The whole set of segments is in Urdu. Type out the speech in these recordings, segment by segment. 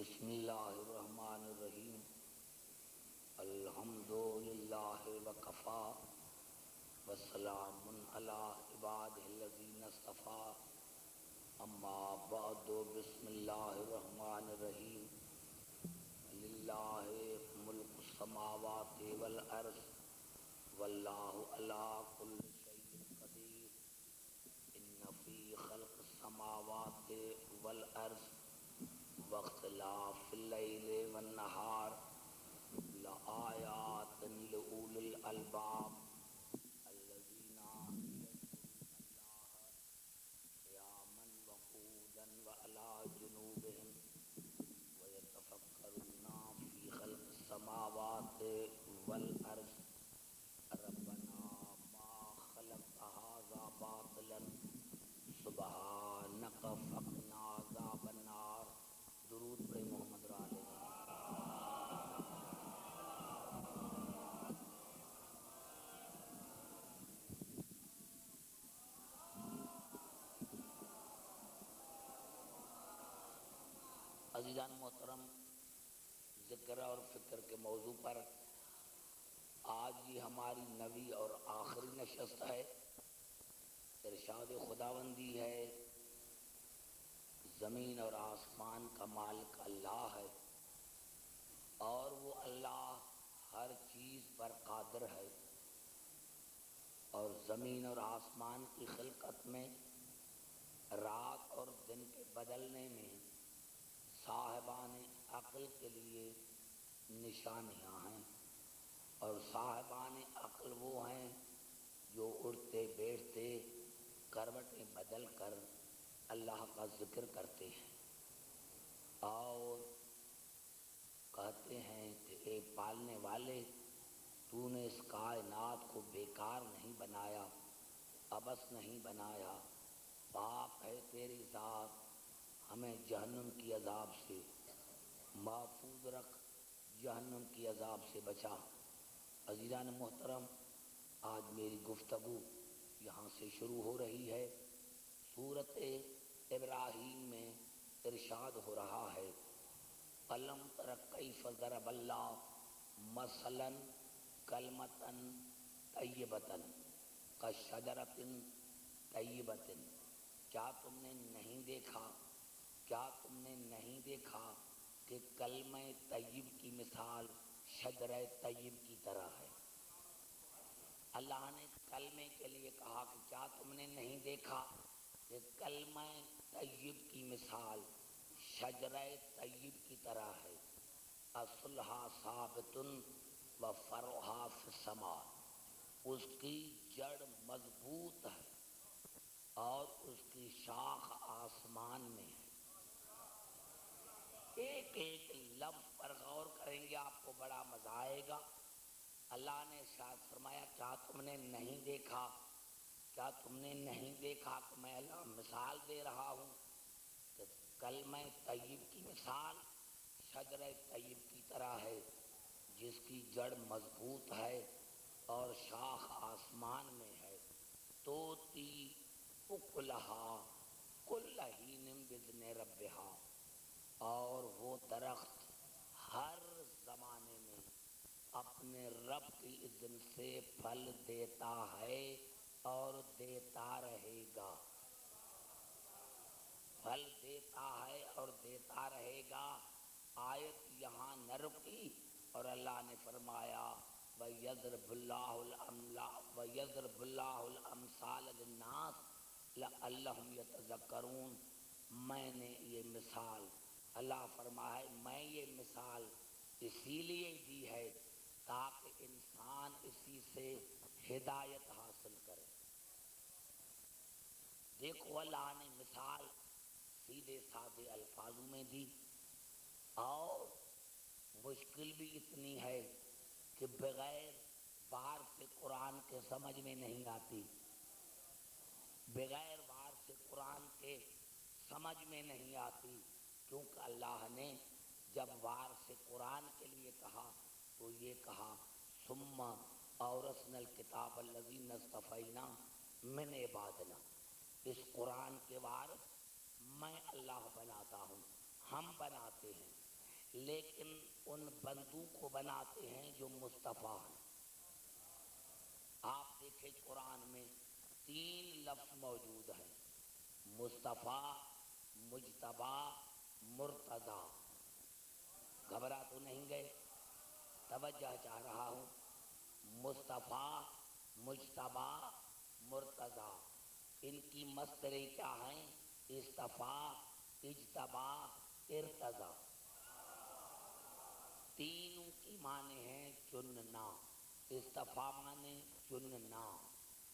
بسم اللہ الرحمن الرحیم الحمد للہ وکفا وسلام علی عبادہ الذین اصطفیٰ اما بعد بسم اللہ الرحمن الرحیم للہ ملک السماوات والارض واللہ علی کل شیء قدیر ان فی خلق السماوات والارض واختلاف اللیل والنہار لآیات لأولی الالباب الذین یذکرون اللہ قیاما وقعودا وعلی جنوبہم ویتفکرون فی خلق السماوات والارض ربنا ما خلقت ھذا باطلا سبحانک فقنا عذاب النار۔ درود پر محمد را علیہ۔ عزیزان محترم، ذکر اور فکر کے موضوع پر آج یہ ہماری نویں اور آخری نشست ہے۔ ارشاد خداوندی ہے، زمین اور آسمان کا مالک اللہ ہے اور وہ اللہ ہر چیز پر قادر ہے، اور زمین اور آسمان کی خلقت میں، رات اور دن کے بدلنے میں صاحبان عقل کے لیے نشانیاں ہیں، اور صاحبان عقل وہ ہیں جو اٹھتے بیٹھتے کروٹیں بدل کر اللہ کا ذکر کرتے ہیں اور کہتے ہیں کہ اے پالنے والے، تو نے اس کائنات کو بیکار نہیں بنایا، عبث نہیں بنایا، پاک ہے تیری ذات، ہمیں جہنم کی عذاب سے محفوظ رکھ، جہنم کی عذاب سے بچا۔ عزیزان محترم، آج میری گفتگو یہاں سے شروع ہو رہی ہے۔ سورۃ ابراہیم میں ارشاد ہو رہا ہے، الم تر کیف ضرب اللہ مثلا کلمۃ طیبۃ کشجرۃ طیبۃ، کیا تم نے نہیں دیکھا، کیا تم نے نہیں دیکھا کہ کلمہ طیب کی مثال شجرہ طیب کی طرح ہے۔ اللہ نے کلمے کے لیے کہا کہ کیا تم نے نہیں دیکھا کہ کلمہ طیب کی مثال شجرہ طیب کی طرح ہے، اصلھا ثابت و فرعھا فی السماء، اس کی جڑ مضبوط ہے اور اس کی شاخ آسمان میں ہے۔ ایک ایک لفظ پر غور کریں گے، آپ کو بڑا مزہ آئے گا۔ اللہ نے ارشاد فرمایا، کیا تم نے نہیں دیکھا، کیا تم نے نہیں دیکھا کہ میں اللہ مثال دے رہا ہوں کہ کلمہ طیب کی مثال شجرہ طیب کی طرح ہے، جس کی جڑ مضبوط ہے اور شاخ آسمان میں ہے، توتی اکلھا کل حین باذن ربھا، اور وہ درخت ہر زمانے میں اپنے رب کی اذن سے پھل دیتا ہے اور دیتا رہے گا، پھل دیتا ہے اور دیتا رہے گا۔ آیت یہاں نہ رکی اور اللہ نے فرمایا وَيَضْرِبُ اللَّهُ الْأَمْثَالَ لِلنَّاسِ لَعَلَّهُمْ يَتَذَكَّرُونَ، میں نے یہ مثال، اللہ فرمائے میں یہ مثال اسی لیے دی ہے تاکہ انسان اسی سے ہدایت حاصل کرے۔ دیکھو، اللہ نے مثال سیدھے سادے الفاظوں میں دی، اور مشکل بھی اتنی ہے کہ بغیر وار سے قرآن کے سمجھ میں نہیں آتی، بغیر وار سے قرآن کے سمجھ میں نہیں آتی، کیونکہ اللہ نے جب وار سے قرآن کے لیے کہا تو یہ کہا ثم اورثنا الکتاب الذین اصطفینا من عبادنا، اس قرآن کے وارث میں اللہ بناتا ہوں، ہم بناتے ہیں، لیکن ان بندوں کو بناتے ہیں جو مصطفیٰ ہیں۔ آپ دیکھیں قرآن میں 3 لفظ موجود ہیں، مصطفیٰ، مجتبی، مرتضی۔ گھبرا تو نہیں گئے؟ توجہ چاہ رہا ہوں۔ مصطفیٰ، مجتبی، مرتضی، ان کی مصدریں کیا ہیں؟ اصطفیٰ، اجتبا، ارتضی۔ تینوں کی معنی ہیں چننا۔ اصطفیٰ معنی چننا،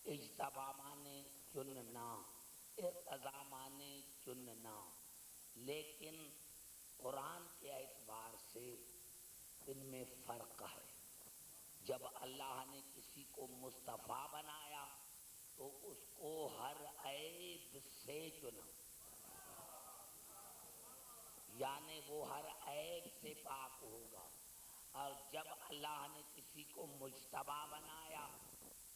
اجتبا معنی چننا، ارتضی معنی چننا۔ لیکن قرآن کے اعتبار سے ان میں فرق ہے۔ جب اللہ نے کسی کو مصطفیٰ بنایا تو اس کو ہر عیب سے چنا، یعنی وہ ہر عیب سے پاک ہوگا۔ اور جب اللہ نے کسی کو مجتبی بنایا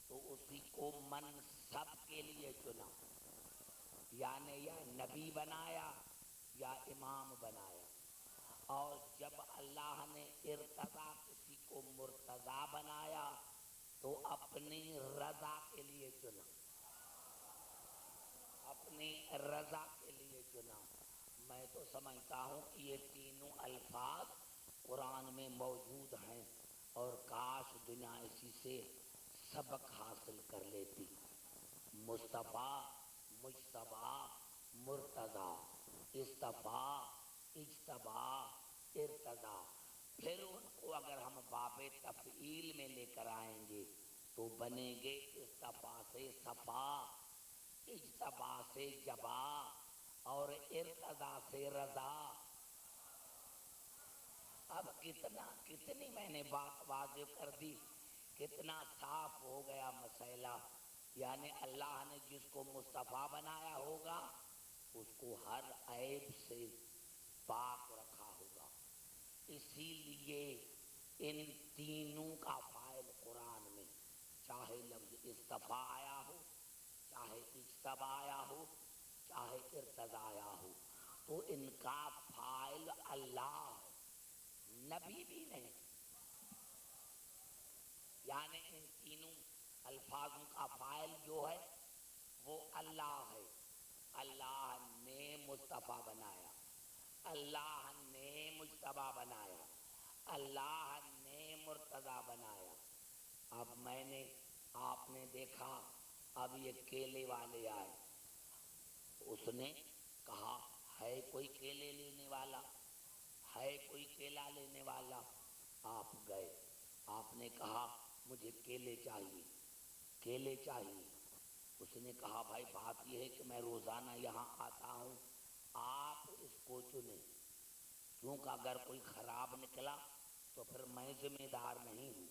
تو اسی کو منصب کے لیے چنا، یعنی یا نبی بنایا یا امام بنایا۔ اور جب اللہ نے ارتضی کسی کو مرتضی بنایا تو اپنی رضا کے لیے چنا، اپنی رضا کے لیے چنا۔ میں تو سمجھتا ہوں کہ یہ تینوں الفاظ قرآن میں موجود ہیں، اور کاش دنیا اسی سے سبق حاصل کر لیتی۔ مصطفیٰ، مجتبی، مرتضی، اصطفیٰ، اجتبا، ارتضی۔ پھر ان کو اگر ہم باب تفعیل میں لے کر آئیں گے تو بنیں گے اصطفیٰ سے صفا، اجتبا سے جبا، اور ارتضی سے رضا۔ اب کتنی میں نے بات واضح کر دی، کتنا صاف ہو گیا مسئلہ۔ یعنی اللہ نے جس کو مصطفیٰ بنایا ہوگا اس کو ہر عیب سے پاک رکھا ہوگا۔ اسی لیے ان تینوں کا فاعل قرآن میں چاہے لفظ اصطفیٰ آیا ہو، چاہے اجتبا آیا ہو، چاہے ارتضی آیا ہو، تو ان کا فاعل اللہ ہے، نبی بھی نہیں۔ یعنی ان تینوں الفاظوں کا فاعل جو ہے وہ اللہ ہے۔ اللہ نے مصطفیٰ بنایا، اللہ نے مجتبی بنایا، اللہ نے مرتضی بنایا۔ اب آپ نے دیکھا، اب یہ کیلے والے آئے، اس نے کہا ہے کوئی کیلے لینے والا، ہے کوئی کیلا لینے والا؟ آپ گئے، آپ نے کہا مجھے کیلے چاہیے، کیلے چاہیے۔ اس نے کہا بھائی بات یہ ہے کہ میں روزانہ یہاں آتا ہوں، آپ اس کو چنیں، کیونکہ اگر کوئی خراب نکلا تو پھر میں ذمہ دار نہیں ہوں۔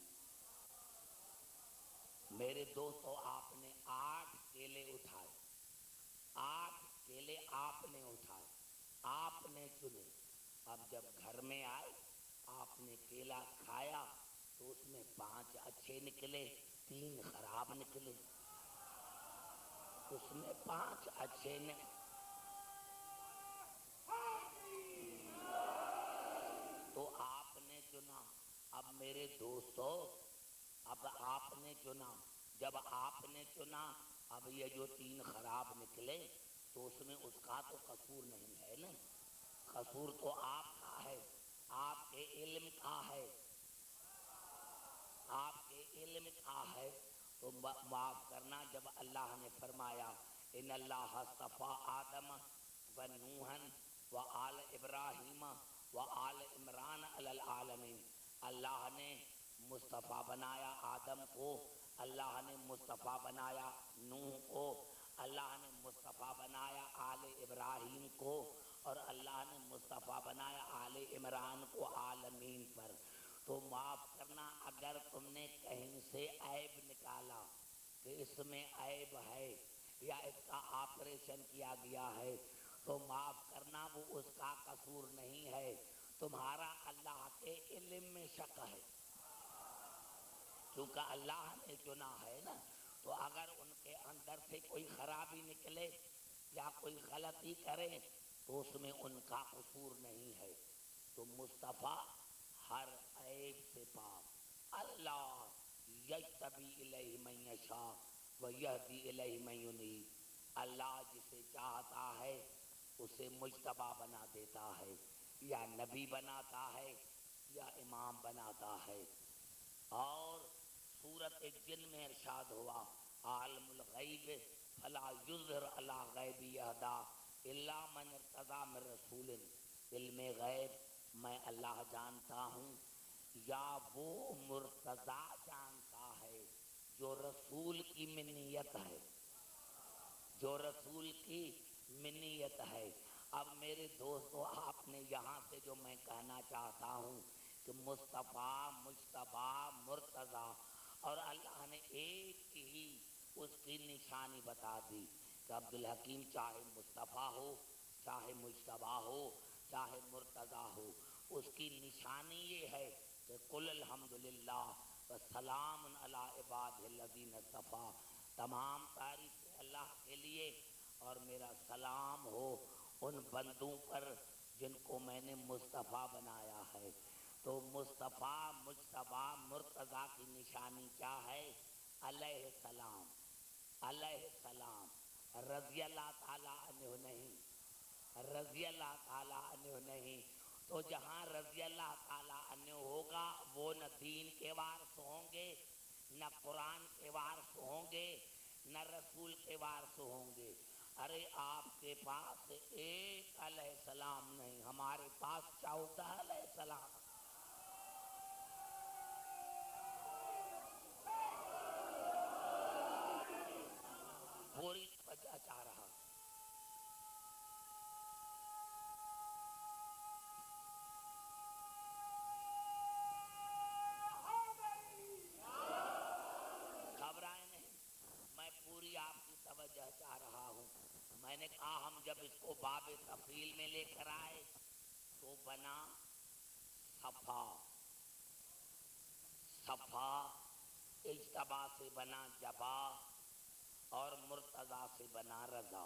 میرے دوستو، آپ نے 8 کیلے اٹھائے، 8 کیلے آپ نے اٹھائے، آپ نے چنے۔ اب جب گھر میں آئے، آپ نے کیلا کھایا تو اس میں 5 اچھے نکلے، 3 خراب نکلے۔ اس میں 5 اچھے نے تو آپ نے چنا۔ اب میرے دوستو، اب آپ نے چنا، جب آپ نے چنا، اب یہ جو 3 خراب نکلے تو اس میں اس کا تو قصور نہیں ہے نا، قصور تو آپ کا ہے، آپ کے علم کا ہے، آپ کے علم کا ہے۔ تو معاف کرنا، جب اللہ نے فرمایا ان اللہ اصطفیٰ آدم و نوحً و آل ابراہیم و آل عمران علی العالمین، اللہ نے مصطفیٰ بنایا آدم کو، اللہ نے مصطفیٰ بنایا نوح کو، اللہ نے مصطفیٰ بنایا آل ابراہیم کو، اور اللہ نے مصطفیٰ بنایا آل عمران کو عالمین پر۔ تو معاف کرنا، اگر تم نے کہیں سے عیب نکالا کہ اس میں عیب ہے یا اس کا آپریشن کیا گیا ہے، تو معاف کرنا، وہ اس کا قصور نہیں ہے، تمہارا اللہ کے علم میں شک ہے، کیونکہ اللہ نے چنا ہے نا۔ تو اگر ان کے اندر سے کوئی خرابی نکلے یا کوئی غلطی کرے تو اس میں ان کا قصور نہیں ہے۔ تو مصطفیٰ پاک اللہ یجتبی الیہ من یشاء ویہدی الیہ من ینیب، اللہ جسے چاہتا ہے اسے مجتبی بنا دیتا ہے، یا نبی بناتا ہے یا امام بناتا ہے۔ اور سورۃ جن میں ارشاد ہوا عالم الغیب فلا یظہر علی غیبہ احدا الا من ارتضی من رسول، علم غیب میں اللہ جانتا ہوں یا وہ مرتضی جانتا ہے جو رسول کی منیت ہے، جو رسول کی منیت ہے۔ اب میرے دوستو آپ نے یہاں سے جو میں کہنا چاہتا ہوں کہ مصطفیٰ مجتبیٰ مرتضیٰ، اور اللہ نے ایک ہی اس کی نشانی بتا دی کہ عبدالحکیم چاہے مصطفیٰ ہو، چاہے مجتبیٰ ہو، چاہے مرتضیٰ ہو، اس کی نشانی یہ ہے کہ قل الحمدللہ وسلام علی عبادہ الذین اصطفیٰ، تمام تعریف اللہ کے لیے اور میرا سلام ہو ان بندوں پر جن کو میں نے مصطفیٰ بنایا ہے۔ تو مصطفیٰ مجتبیٰ مرتضیٰ کی نشانی کیا ہے؟ علیہ السلام، علیہ السلام، رضی اللہ تعالیٰ عنہ نہیں، رضی اللہ تعالیٰ عنہ نہیں۔ تو جہاں رضی اللہ تعالیٰ عنہ ہوگا وہ نہ دین کے وارث ہوں گے، نہ قرآن کے وارث ہوں گے، نہ رسول کے وارث ہوں گے۔ ارے آپ کے پاس ایک علیہ السلام نہیں، ہمارے پاس 14 علیہ السلام۔ پوری وجہ چاہ رہا گھبرائے نہیں، میں پوری آپ کی توجہ چاہ رہا ہوں۔ میں نے کہا ہم جب اس کو باب تفعیل میں لے کر آئے تو بنا صفا، صفا اجتبا سے بنا جبا اور مرتضیٰ سے بنا رضا۔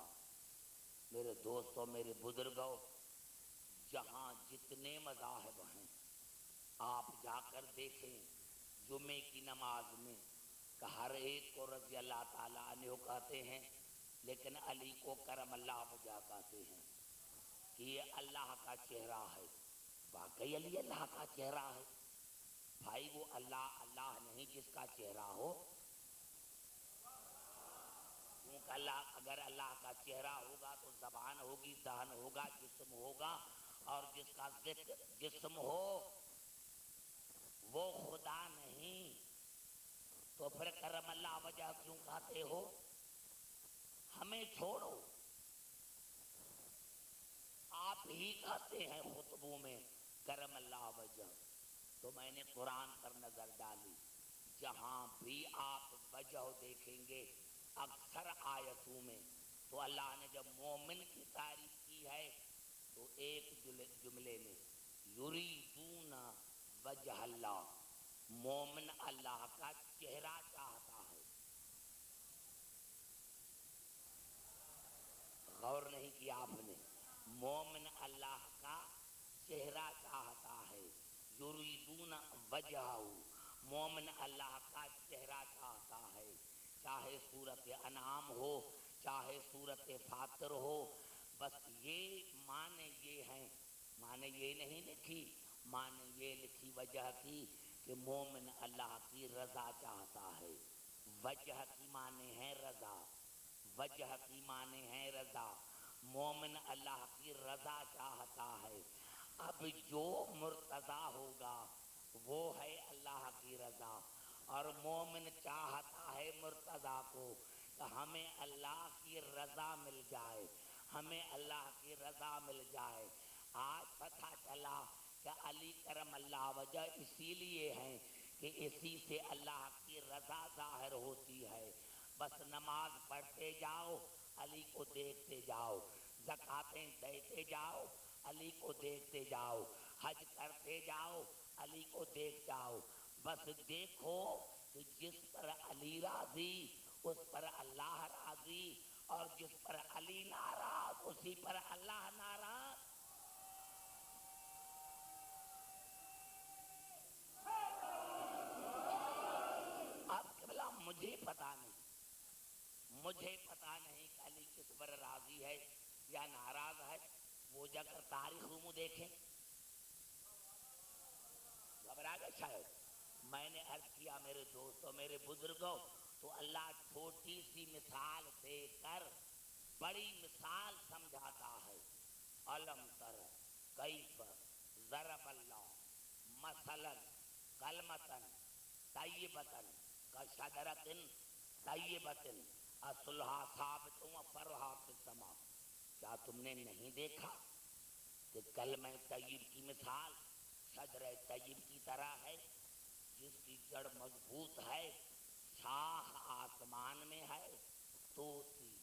میرے دوستوں، میرے بزرگوں، جہاں جتنے مذاہب ہیں آپ جا کر دیکھیں جمعے کی نماز میں کہ ہر ایک کو رضی اللہ تعالیٰ عنہ کہتے ہیں، لیکن علی کو کرم اللہ وجہ کہتے ہیں کہ یہ اللہ کا چہرہ ہے۔ واقعی علی اللہ کا چہرہ ہے بھائی، وہ اللہ اللہ نہیں جس کا چہرہ ہو، کیونکہ اللہ اگر اللہ کا چہرہ ہوگا تو زبان ہوگی، دہن ہوگا، جسم ہوگا، اور جس کا جسم ہو وہ خدا نہیں تو پھر کرم اللہ وجہ کیوں کہتے ہو؟ ہمیں چھوڑو، آپ ہی کہتے ہیں خطبوں میں کرم اللہ وجہ۔ تو میں نے قرآن پر نظر ڈالی، جہاں بھی آپ وجہ دیکھیں گے اکثر آیتوں میں تو اللہ نے جب مومن کی تعریف کی ہے تو ایک جملے میں یریدون وجہ اللہ، مومن اللہ کا چہرہ چاہتا ہے۔ غور نہیں کیا آپ نے؟ مومن اللہ کا چہرہ چاہتا ہے، یریدون وجہہ، مومن اللہ کا چہرہ چاہتا ہے، چاہے سورۃ انعام ہو چاہے سورۃ فاطر ہو۔ بس یہ معنی یہ ہیں، معنی یہ نہیں لکھی، معنی یہ لکھی وجہ کی کہ مومن اللہ کی رضا چاہتا ہے۔ وجہ کی معنی ہے رضا، وجہ کی معنی ہے رضا، مومن اللہ کی رضا چاہتا ہے۔ اب جو مرتضیٰ ہوگا وہ ہے اللہ کی رضا، اور مومن چاہتا ہے مرتضیٰ کو کہ ہمیں اللہ کی رضا مل جائے، ہمیں اللہ کی رضا مل جائے۔ آج پتہ چلا کہ علی کرم اللہ وجہ اسی لیے ہیں کہ اسی سے اللہ کی رضا ظاہر ہوتی ہے۔ بس نماز پڑھتے جاؤ، علی کو دیکھتے جاؤ، زکاتیں دیتے جاؤ، علی کو دیکھتے جاؤ، حج کرتے جاؤ، علی کو دیکھ جاؤ۔ بس دیکھو کہ جس پر علی راضی اس پر اللہ راضی، اور جس پر علی ناراض اسی پر اللہ ناراض۔ مجھے پتا نہیں کہ علی کس پر راضی ہے یا ناراض ہے، وہ جا کر تاریخ روم دیکھیں۔ گھبرا گئے شاید؟ میں نے عرض کیا میرے دوستوں، میرے بزرگوں، تو اللہ چھوٹی سی مثال دے کر بڑی مثال سمجھاتا ہے۔ علم تر کیف ضرب اللہ مثلا کلمۃ طیبۃ کشجرۃ طیبۃ اصلھا ثابت وفرعھا فی السماء۔ کیا تم نے نہیں دیکھا کہ کلمہ طیب کی مثال شجرہ طیب کی طرح ہے، جس کی جڑ مضبوط ہے، شاخ آسمان میں ہے، توتی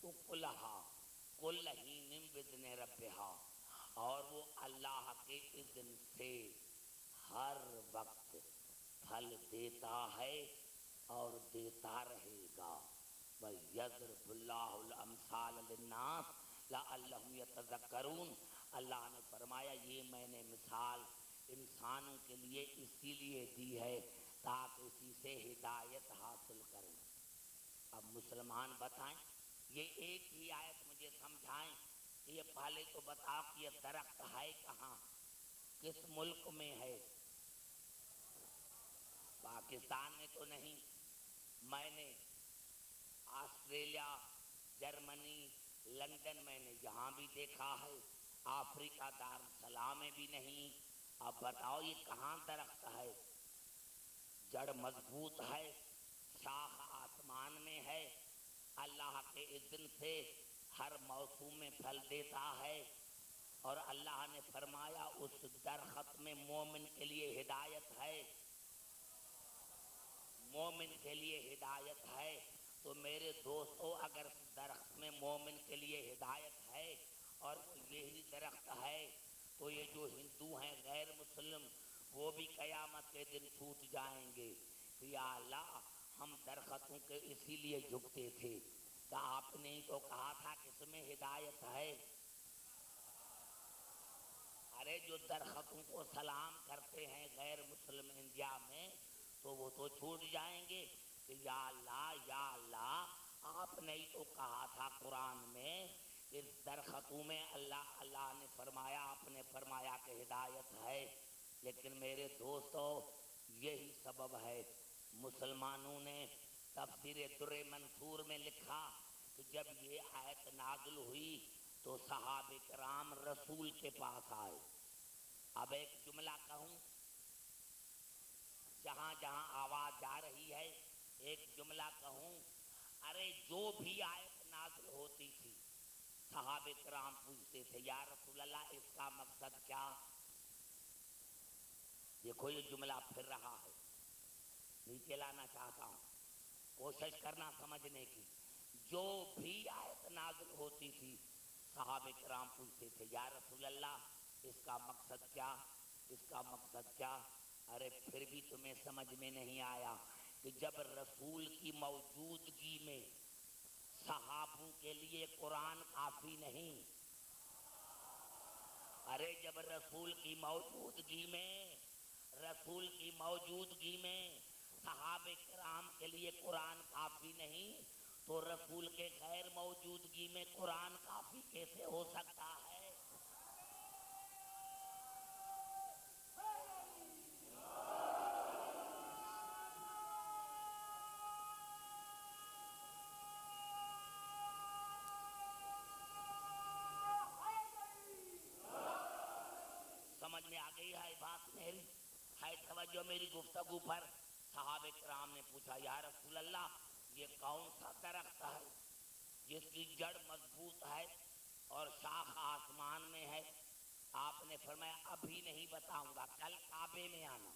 اکلھا کل حین باذن ربھا، اور وہ اللہ کے اذن سے ہر وقت پھل دیتا ہے اور دیتا رہے گا۔ وَيَضْرِبُ اللَّهُ الْأَمْثَالَ لِلنَّاسِ لَعَلَّهُمْ يَتَذَكَّرُونَ۔ اللہ نے فرمایا یہ میں نے مثال انسانوں کے لیے اسی لیے دی ہے تاکہ اسی سے ہدایت حاصل کریں۔ اب مسلمان بتائیں، یہ ایک ہی آیت مجھے سمجھائیں کہ یہ پہلے تو بتاؤ کہ یہ درخت ہے کہاں، کس ملک میں ہے؟ پاکستان میں تو نہیں، میں نے آسٹریلیا، جرمنی، لندن میں نے جہاں بھی دیکھا ہے، افریقہ دار السلام میں بھی نہیں۔ اب بتاؤ یہ کہاں درخت ہے؟ جڑ مضبوط ہے، شاخ آسمان میں ہے، اللہ کے اذن سے ہر موسم میں پھل دیتا ہے، اور اللہ نے فرمایا اس درخت میں مومن کے لیے ہدایت ہے، مومن کے لیے ہدایت ہے۔ تو میرے دوستو اگر درخت میں مومن کے لیے ہدایت ہے اور وہ یہی درخت ہے، تو یہ جو ہندو ہیں غیر مسلم وہ بھی قیامت کے دن چھوٹ جائیں گے کہ یا اللہ ہم درختوں کے اسی لیے جھکتے تھے، کہ آپ نے تو کہا تھا کہ اس میں ہدایت ہے۔ ارے جو درختوں کو سلام کرتے ہیں غیر مسلم انڈیا میں، تو وہ تو چھوٹ جائیں گے کہ یا اللہ آپ نے تو کہا تھا قرآن میں کہ درختوں میں اللہ نے فرمایا، آپ نے فرمایا کہ ہدایت ہے۔ لیکن میرے دوستو یہی سبب ہے مسلمانوں نے تفسیر در منصور میں لکھا کہ جب یہ آیت نازل ہوئی تو صحابہ کرام رسول کے پاس آئے۔ اب ایک جملہ کہوں، جہاں جہاں آواز جا رہی ہے ایک جملہ کہوں، ارے جو بھی آیت نازل ہوتی تھی صحابہ کرام پوچھتے تھے یا رسول اللہ اس کا مقصد کیا؟ دیکھو یہ جملہ پھر رہا ہے، نیچے لانا چاہتا ہوں، کوشش کرنا سمجھنے کی۔ جو بھی آیت نازل ہوتی تھی صحابہ کرام پوچھتے تھے یا رسول اللہ اس کا مقصد کیا، اس کا مقصد کیا؟ ارے پھر بھی تمہیں سمجھ میں نہیں آیا کہ جب رسول کی موجودگی میں صحابوں کے لیے قرآن کافی نہیں؟ ارے جب رسول کی موجودگی میں صحابہ کرام کے لیے قرآن کافی نہیں، تو رسول کے غیر موجودگی میں قرآن کافی کیسے ہو سکتا ہے؟ سمجھ میں آ گئی ہے بات میری؟ ہے توجہ میری گفتگو پر؟ صحابہ کرام نے پوچھا یا رسول اللہ یہ کون سا درخت ہے جس کی جڑ مضبوط ہے اور شاخ آسمان میں ہے؟ آپ نے فرمایا ابھی نہیں بتاؤں گا، کل کعبے میں آنا۔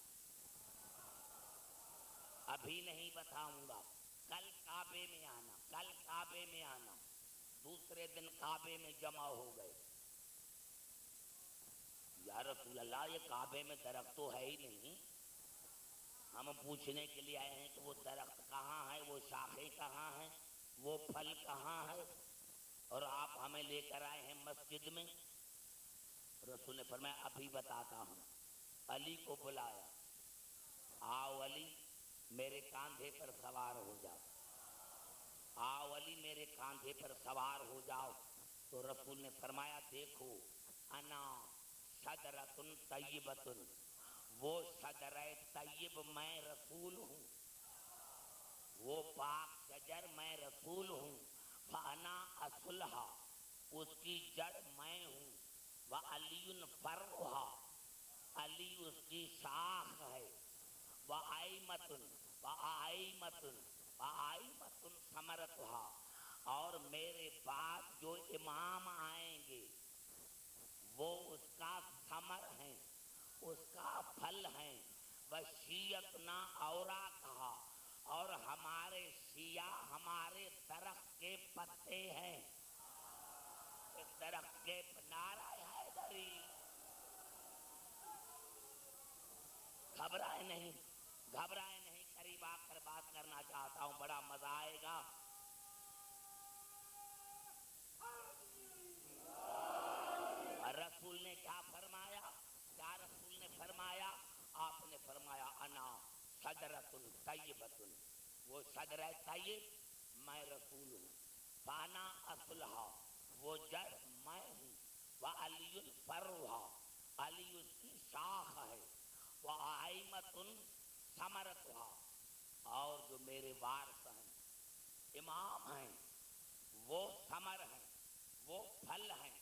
ابھی نہیں بتاؤں گا، کل کعبے میں آنا، کل کعبے میں آنا۔ دوسرے دن کعبے میں جمع ہو گئے۔ یا رسول اللہ یہ کعبے میں درخت تو ہے ہی نہیں، ہم پوچھنے کے لیے آئے ہیں کہ وہ درخت کہاں ہے، وہ شاخیں کہاں ہیں، وہ پھل کہاں ہے، اور آپ ہمیں لے کر آئے ہیں مسجد میں۔ رسول نے فرمایا ابھی بتاتا ہوں۔ علی کو بلایا، آؤ علی، میرے کاندھے پر سوار ہو جاؤ، آؤ علی میرے کاندھے پر سوار ہو جاؤ۔ تو رسول نے فرمایا دیکھو انا شجرۃ طیبۃ، وہ شجرہ طیب میں رسول ہوں، وہ پاک شجر میں رسول ہوں، فانا اصلھا، اس کی جڑ میں ہوں، وعلی فرعھا، علی اس کی شاخ ہے، وائمۃ وائمۃ وائمۃ ثمرتھا، اور میرے بعد جو امام آئیں گے وہ اس کا ثمر ہیں، اس کا پھل ہیں، وشیعتنا اوراقھا، اور ہمارے شیعہ ہمارے درخت کے پتے ہیں، اس درخت کے نعرہ حیدری، گھبرائے نہیں گھبرائے نہیں، قریب آ کر بات کرنا چاہتا ہوں، بڑا مزہ آئے گا۔ رسول نے کیا فرمایا؟ کیا رسول نے فرمایا؟ آپ نے فرمایا انا شجرۃ طیبۃ، وہ شجرہ طیب میں رسول ہوں، فانا اصلھا، وہ جڑ میں ہوں، وعلی فرعھا، علی اس کی شاخ ہے، وائمۃ ثمرتھا، اور جو میرے وارث ہیں، امام ہیں، وہ ثمر ہیں، وہ پھل ہیں،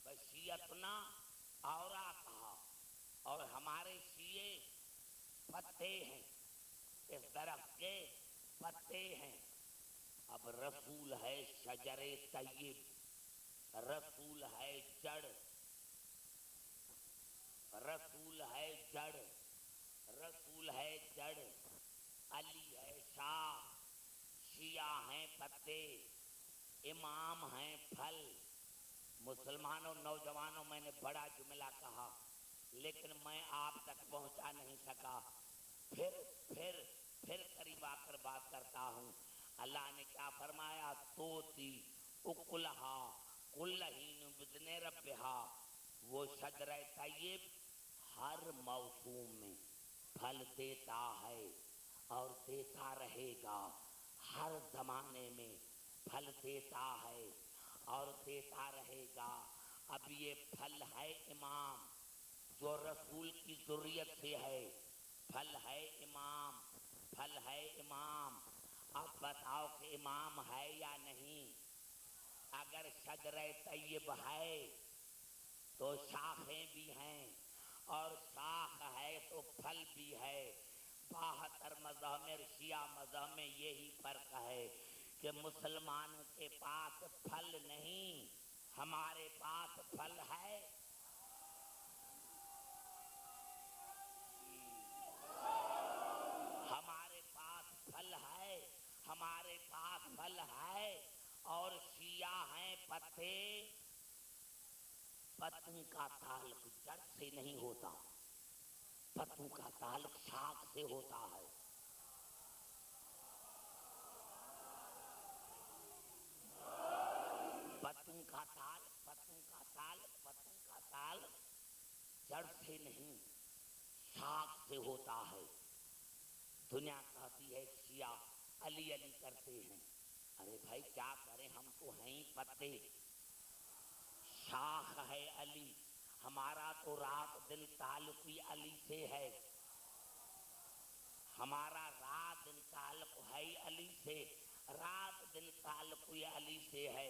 وشیعتنا اوراقھا، اور ہمارے شیعے پتے ہیں، اس درخت کے پتے ہیں۔ اب رسول ہے شجر طیب، رسول ہے جڑ، رسول ہے جڑ، رسول ہے جڑ، علی ہے شاخ، شیعہ ہیں پتے، امام ہیں پھل۔ مسلمانوں نوجوانوں، میں نے بڑا جملہ کہا لیکن میں آپ تک پہنچا نہیں سکا، پھر قریب آ کر بات کرتا ہوں۔ اللہ نے کیا فرمایا؟ توتی اکلھا کل حین باذن ربھا، وہ شجرہ طیب ہر موسم میں پھل دیتا ہے اور دیتا رہے گا، ہر زمانے میں پھل دیتا ہے اور دیتا رہے گا۔ اب یہ پھل ہے امام، جو رسول کی ذریت سے ہے، پھل ہے امام، پھل ہے امام۔ اب بتاؤ کہ امام ہے یا نہیں؟ اگر شجرہ طیب ہے تو شاخیں بھی ہیں، اور شاخ ہے تو پھل بھی ہے۔ 72 مذہب میں، شیعہ مذہب میں یہی فرق ہے کہ مسلمانوں کے پاس پھل نہیں، ہمارے پاس پھل ہے۔ ہمارے پاس پھل ہے، ہمارے پاس پھل ہے، اور شیعہ ہیں پتے، پتوں کا تعلق جڑ سے نہیں ہوتا، پتوں کا تعلق شاخ سے ہوتا ہے۔ پتوں کا تعلق جڑ سے نہیں، شاخ سے ہوتا ہے۔ دنیا کہتی ہے شیعہ علی علی کرتے ہیں، ارے بھائی کیا کریں، ہم تو ہیں ہی پتے، شاخ ہے علی، ہمارا تو رات دن تعلق ہی علی سے ہے، ہمارا رات دن تعلق ہے علی سے، رات دن تعلق ہی علی سے ہے۔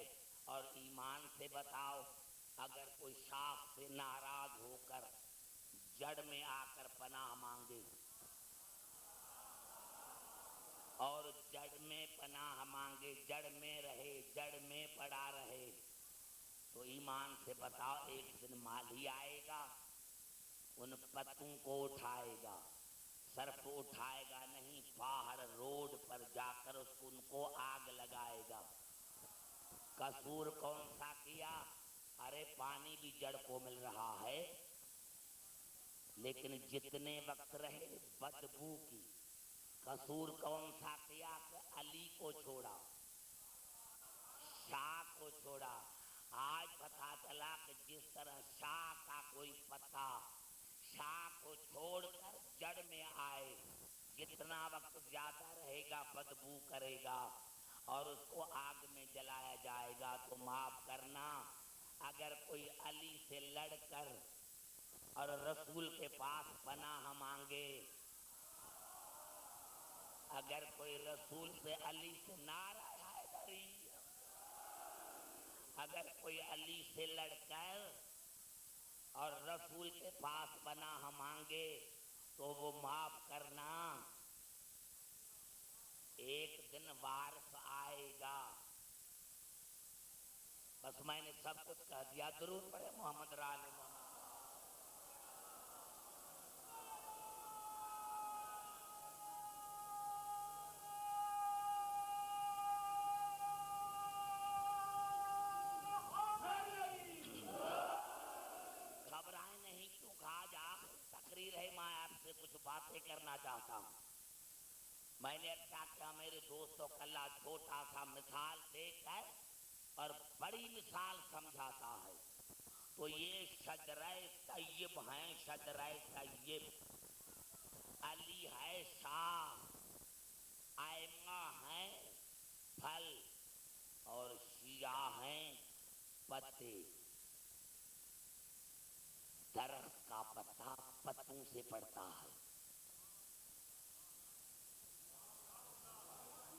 اور ایمان سے بتاؤ، اگر کوئی شاخ سے ناراض ہو کر جڑ میں آ کر پناہ مانگے، اور جڑ میں پناہ مانگے، جڑ میں رہے، جڑ میں پڑا رہے، تو ایمان سے بتاؤ ایک دن مالی آئے گا، ان پتوں کو اٹھائے گا، صرف اٹھائے گا نہیں، باہر روڈ پر جا کر ان کو آگ لگائے گا۔ قصور کون سا کیا؟ ارے پانی بھی جڑ کو مل رہا ہے، لیکن جتنے وقت رہے بدبو کی۔ قصور کون سا کیا؟ کہ علی کو چھوڑا، شاخ کو چھوڑا۔ آج پتہ چلا کہ جس طرح شاخ کا کوئی پتا شاخ کو چھوڑ کر جڑ میں آئے، جتنا وقت زیادہ رہے گا بدبو کرے گا اور اس کو آگ میں جلایا جائے گا. تو معاف کرنا، اگر کوئی علی سے لڑ کر اور رسول کے پاس پناہ مانگے، اگر کوئی رسول سے علی سے نعرہ حیدری، اگر کوئی علی سے لڑ کر اور رسول کے پاس پناہ مانگے تو وہ معاف کرنا ایک دن وارث آئے گا. بس میں نے سب کچھ کہہ دیا. درود پڑھے محمد رال محمد. گھبرائیں نہیں کیونکہ آج آخری تقریر ہے. میں آپ سے کچھ باتیں کرنا چاہتا ہوں. میں نے کیا کیا میرے دوستوں کو اللہ چھوٹا سا مثال دے کر اور بڑی مثال سمجھاتا ہے. تو یہ شجرہ طیب ہیں، شجرہ طیب. علی ہے شاہ، ائمہ ہیں پھل اور شیعہ ہیں پتے. درخت کا پتا پتوں سے پڑتا ہے.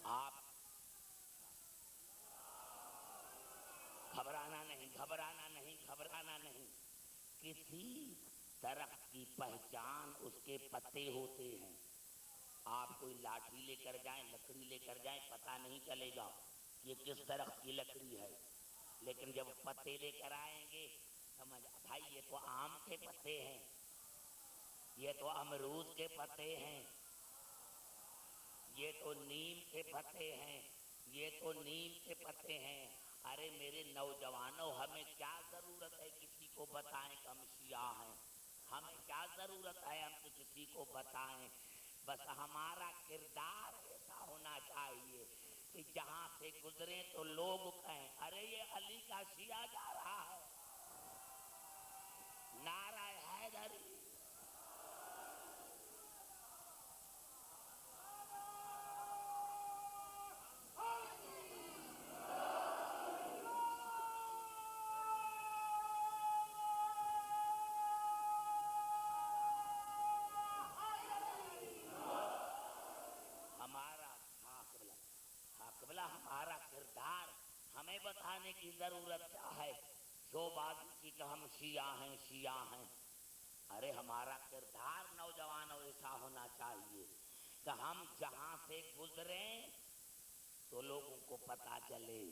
آپ گھبرانا نہیں، گھبرانا نہیں، گھبرانا نہیں. کسی درخت کی پہچان اس کے پتے ہوتے ہیں. آپ کوئی لاٹھی لے کر جائیں، لکڑی لے کر جائیں، پتہ نہیں چلے گا یہ کس درخت کی لکڑی ہے. لیکن جب پتے لے کر آئیں گے سمجھ بھائی یہ تو آم کے پتے ہیں، یہ تو امرود کے پتے ہیں، یہ تو نیم کے پتے ہیں، یہ تو نیم کے پتے ہیں. ارے میرے نوجوانوں، ہمیں کیا ضرورت ہے کسی کو بتائیں کہ ہم شیعہ ہیں؟ ہمیں کیا ضرورت ہے ہم کسی کو بتائیں؟ بس ہمارا کردار ایسا ہونا چاہیے کہ جہاں سے گزرے تو لوگ کہیں ارے یہ علی کا شیعہ جا رہا ہے. نعرہ حیدری. ہمارا قبلہ ہمارا کردار ہمیں بتانے کی ضرورت کیا ہے؟ جو بات کی کہ ہم شیعہ ہیں، شیعہ ہیں. ارے ہمارا کردار نوجوانوں ایسا ہونا چاہیے کہ ہم جہاں سے گزریں تو لوگوں کو پتہ چلے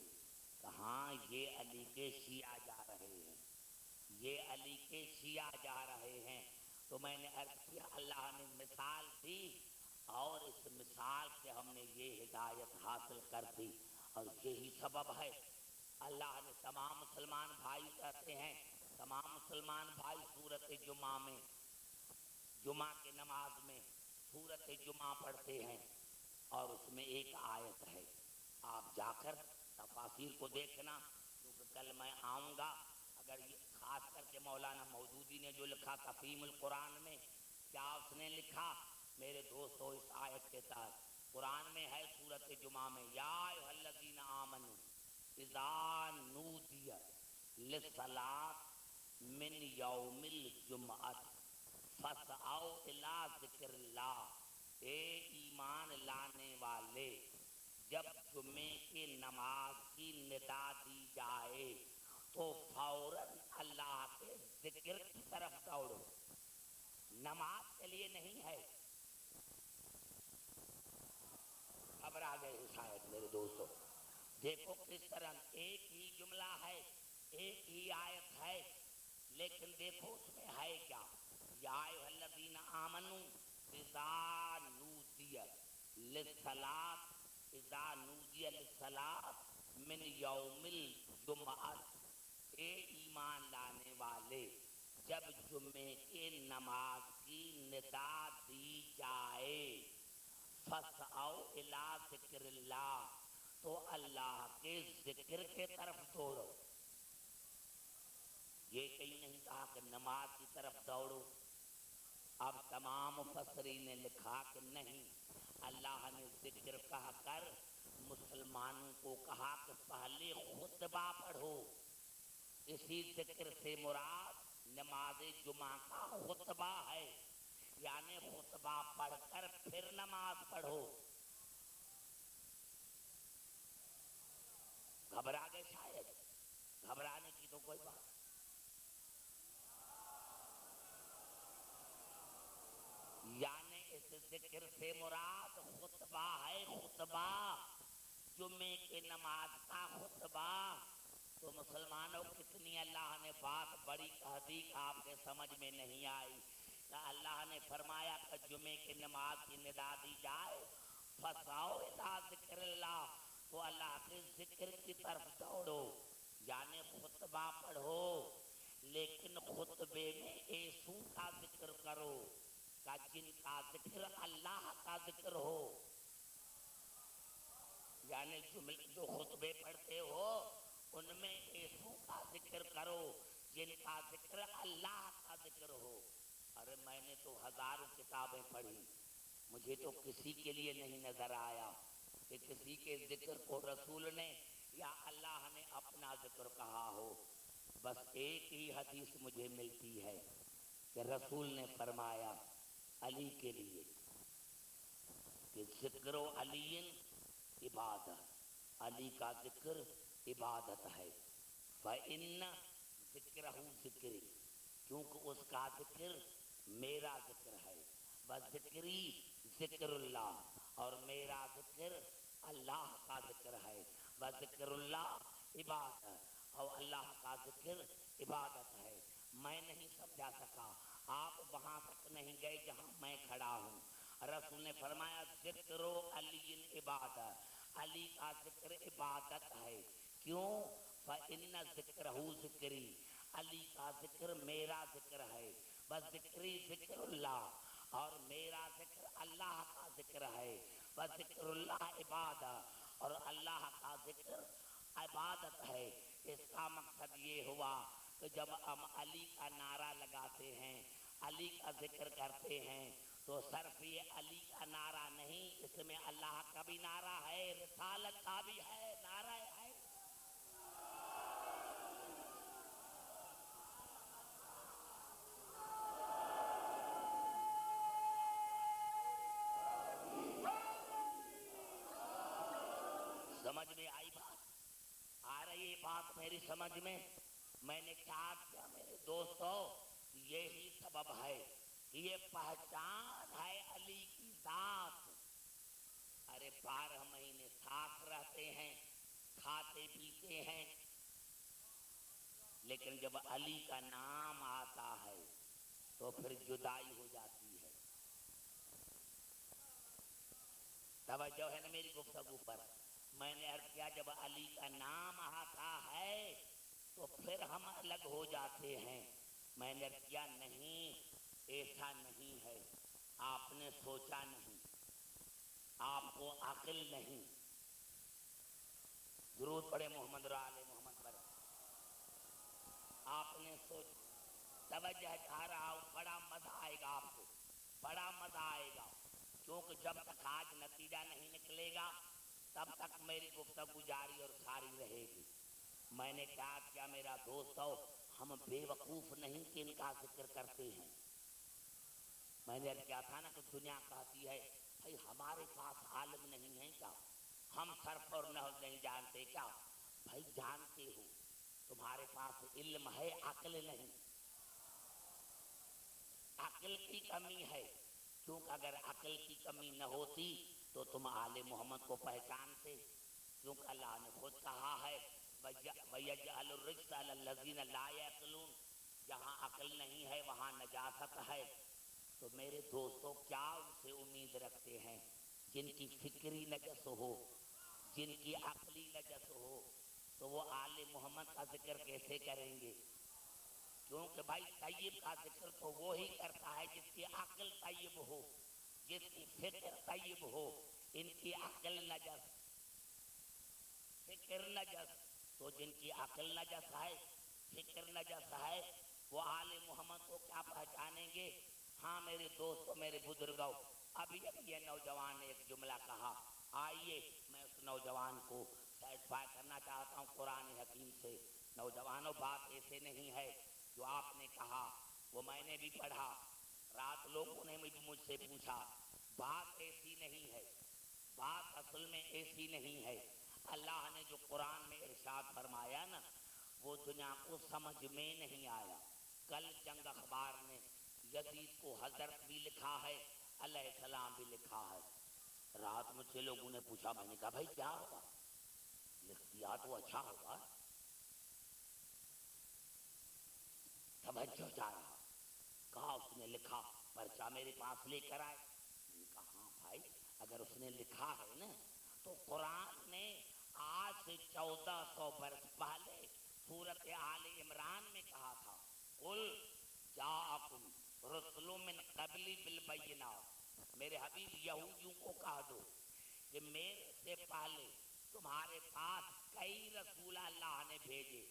کہ ہاں یہ علی کے شیعہ جا رہے ہیں، یہ علی کے شیعہ جا رہے ہیں. تو میں نے عرض کیا اللہ نے مثال دی اور اس مثال سے ہم نے یہ ہدایت حاصل کر دی. اور یہی سبب ہے اللہ نے تمام مسلمان بھائی کہتے ہیں، تمام مسلمان بھائی سورۃ جمعہ میں، جمعہ کے نماز میں سورۃ جمعہ پڑھتے ہیں اور اس میں ایک آیت ہے. آپ جا کر تفاسیر کو دیکھنا کیونکہ کل میں آؤں گا. اگر یہ خاص کر کے مولانا مودودی نے جو لکھا تفہیم القرآن میں، کیا اس نے لکھا میرے دوستو؟ اس آیت کے تحت قرآن میں ہے سورۃ جمعہ میں یا ایھا الذین آمنوا اذا نودی للصلاۃ من یوم الجمعۃ فاسعوا الی ذکر اللہ. اے ایمان لانے والے، جب جمعے کی نماز کی ندا دی جائے تو فوراً اللہ کے ذکر کی طرف دوڑو. نماز کے لیے نہیں ہے. گھبرا گئے شاید میرے دوستو. دیکھو کس طرح ایک ہی جملہ ہے، ایک ہی آیت ہے، لیکن دیکھو اس میں ہے کیا. یا ایھا الذین آمنوا اذا نودی للصلاۃ، اذا نودی للصلاۃ من یوم الجمعۃ. اے ایمان لانے والے، جب جمعے کے نماز کی ندا دی جائے فاسعوا الی ذکر اللہ، تو اللہ کے ذکر کے طرف دوڑو. یہ کہیں نہیں کہا کہ نماز کی طرف دوڑو. اب تمام مفسرین نے لکھا کہ نہیں، اللہ نے ذکر کہا کر مسلمانوں کو کہا کہ پہلے خطبہ پڑھو۔ اسی ذکر سے مراد نماز جمعہ کا خطبہ ہے، یعنی خطبہ پڑھ کر پھر نماز پڑھو۔ گھبرا گئے شاید؟ گھبرانے کی تو کوئی بات۔ یعنی اس ذکر سے مراد خطبہ ہے، خطبہ جمعے کے نماز کا خطبہ۔ تو مسلمانوں کتنی اللہ نے بات بڑی کہہ دی کہ آپ کے سمجھ میں نہیں آئی کہ اللہ نے فرمایا کہ جمعے کی نماز کی ندا دی جائے، فسعوا الی ذکر اللہ، تو اللہ کے ذکر کی طرف دوڑو، یعنی خطبہ پڑھو، لیکن خطبے میں ایسوں کا ذکر کرو کہ جن کا ذکر اللہ کا ذکر ہو۔ یعنی جو خطبے پڑھتے ہو ان میں ایسوں کا ذکر کرو جن کا ذکر اللہ کا ذکر ہو۔ ارے میں نے تو ہزاروں کتابیں پڑھی، مجھے تو کسی کے لیے نہیں نظر آیا کہ کسی کے ذکر کو رسول نے یا اللہ نے اپنا ذکر کہا ہو۔ بس ایک ہی حدیث مجھے ملتی ہے کہ رسول نے فرمایا علی کے لیے کہ ذکر و علی عبادت، علی کا ذکر عبادت ہے۔ فإن ذکرہ ذکری، کیونکہ اس کا ذکر میرا ذکر ہے۔ بذکری ذکر اللہ، اور میرا ذکر اللہ کا ذکر ہے۔ بذکر اللہ عبادت، اور اللہ کا ذکر عبادت ہے۔ میں نہیں سمجھا سکا، آپ وہاں تک نہیں گئے جہاں میں کھڑا ہوں۔ رسول نے فرمایا ذکر علی عبادت، علی کا ذکر عبادت ہے۔ کیوں؟ فإن ذکرہ ذکری، علی کا ذکر میرا ذکر ہے۔ بس ذکری ذکر اللہ، اور میرا ذکر اللہ کا ذکر ہے۔ بس ذکر اللہ عبادت، اور اللہ کا ذکر عبادت ہے۔ اس کا مقصد یہ ہوا کہ جب ہم علی کا نعرہ لگاتے ہیں، علی کا ذکر کرتے ہیں، تو صرف یہ علی کا نعرہ نہیں، اس میں اللہ کا بھی نعرہ ہے، رسالت کا بھی ہے، نعرہ ہے۔ سمجھ میں آئی بات؟ آ رہی ہے بات میری سمجھ میں؟ میں نے کیا کیا میرے دوستو، یہی سبب ہے، یہ پہچان ہے علی کی ذات۔ ارے 12 مہینے ساتھ رہتے ہیں، کھاتے پیتے ہیں، لیکن جب علی کا نام آتا ہے تو پھر جدائی ہو جاتی ہے۔ توجہ ہے نا میری گفتگو پر؟ میں نے عرض کیا جب علی کا نام آتا ہے تو پھر ہم الگ ہو جاتے ہیں۔ میں نے عرض کیا نہیں، ایسا نہیں ہے، آپ نے سوچا نہیں، آپ کو عقل نہیں۔ درود پڑھے محمد اور آل محمد پر۔ آپ نے سوچ، توجہ چاہ رہا ہوں، بڑا مزہ آئے گا آپ کو، بڑا مزہ آئے گا، کیونکہ جب تک آج نتیجہ نہیں نکلے گا تب تک میری گفتگو جاری اور ساری رہے گی۔ میں نے کیا میرا دوستو، ہم بے وقوف نہیں کہ ان کا ذکر کرتے ہیں۔ میں نے کیا تھا نا کہ دنیا کہتی ہے بھائی ہمارے پاس عالم نہیں ہے کیا، ہم صرف اور نحو نہیں جانتے کیا؟ بھائی جانتے ہو، تمہارے پاس علم ہے، عقل نہیں، عقل کی کمی ہے، کیونکہ اگر عقل کی کمی نہ ہوتی تو تم آل محمد کو پہچانتے، کیونکہ اللہ نے خود کہا ہے وَيَجْعَلُ الرِّجْسَ عَلَى الَّذِينَ لَا يَعْقِلُونَ، جہاں عقل نہیں ہے وہاں نجاست ہے۔ تو میرے دوستو کیا ان سے امید رکھتے ہیں جن کی فکری نجس ہو، جن کی عقلی نجس ہو، تو وہ آل محمد کا ذکر کیسے کریں گے؟ کیونکہ بھائی طیب کا ذکر تو وہی کرتا ہے جس کی عقل طیب ہو، جس کی فکر طیب ہو۔ ان کی عقل نجس، فکر نجس، تو جن کی عقل نجس ہے، فکر نجس ہے، وہ آل محمد کو کیا پہچانیں گے؟ ہاں میرے دوستوں میرے بزرگوں، ابھی یہ نوجوان نے ایک جملہ کہا، آئیے میں اس نوجوان کو سیٹسفائی کرنا چاہتا ہوں قرآن حکیم سے۔ نوجوانوں بات ایسے نہیں ہے جو آپ نے کہا، وہ میں نے بھی پڑھا، رات لوگوں نے مجھ سے پوچھا، بات ایسی نہیں ہے، بات اصل میں ایسی نہیں ہے۔ اللہ نے جو قرآن میں ارشاد فرمایا نا، وہ دنیا کو سمجھ میں نہیں آیا۔ کل جنگ اخبار نے یزید کو حضرت بھی لکھا ہے، علیہ السلام بھی لکھا ہے۔ رات مجھ سے لوگوں نے پوچھا، میں نے کہا بھائی کیا ہوگا، لکھ دیا تو اچھا ہوگا، توجہ چاہ رہا۔ کہا اس نے لکھا، پرچہ میرے پاس لے کر آئے۔ میں نے کہا ہاں بھائی، اگر اس نے لکھا ہے نا تو قرآن نے آج سے 1400 برس پہلے سورت آل عمران میں کہا تھا، قل جاءکم رسل من قبلی بالبینات، میرے حبیب یہودیوں کو کہہ دو کہ میرے سے پہلے تمہارے پاس کئی رسول اللہ نے بھیجے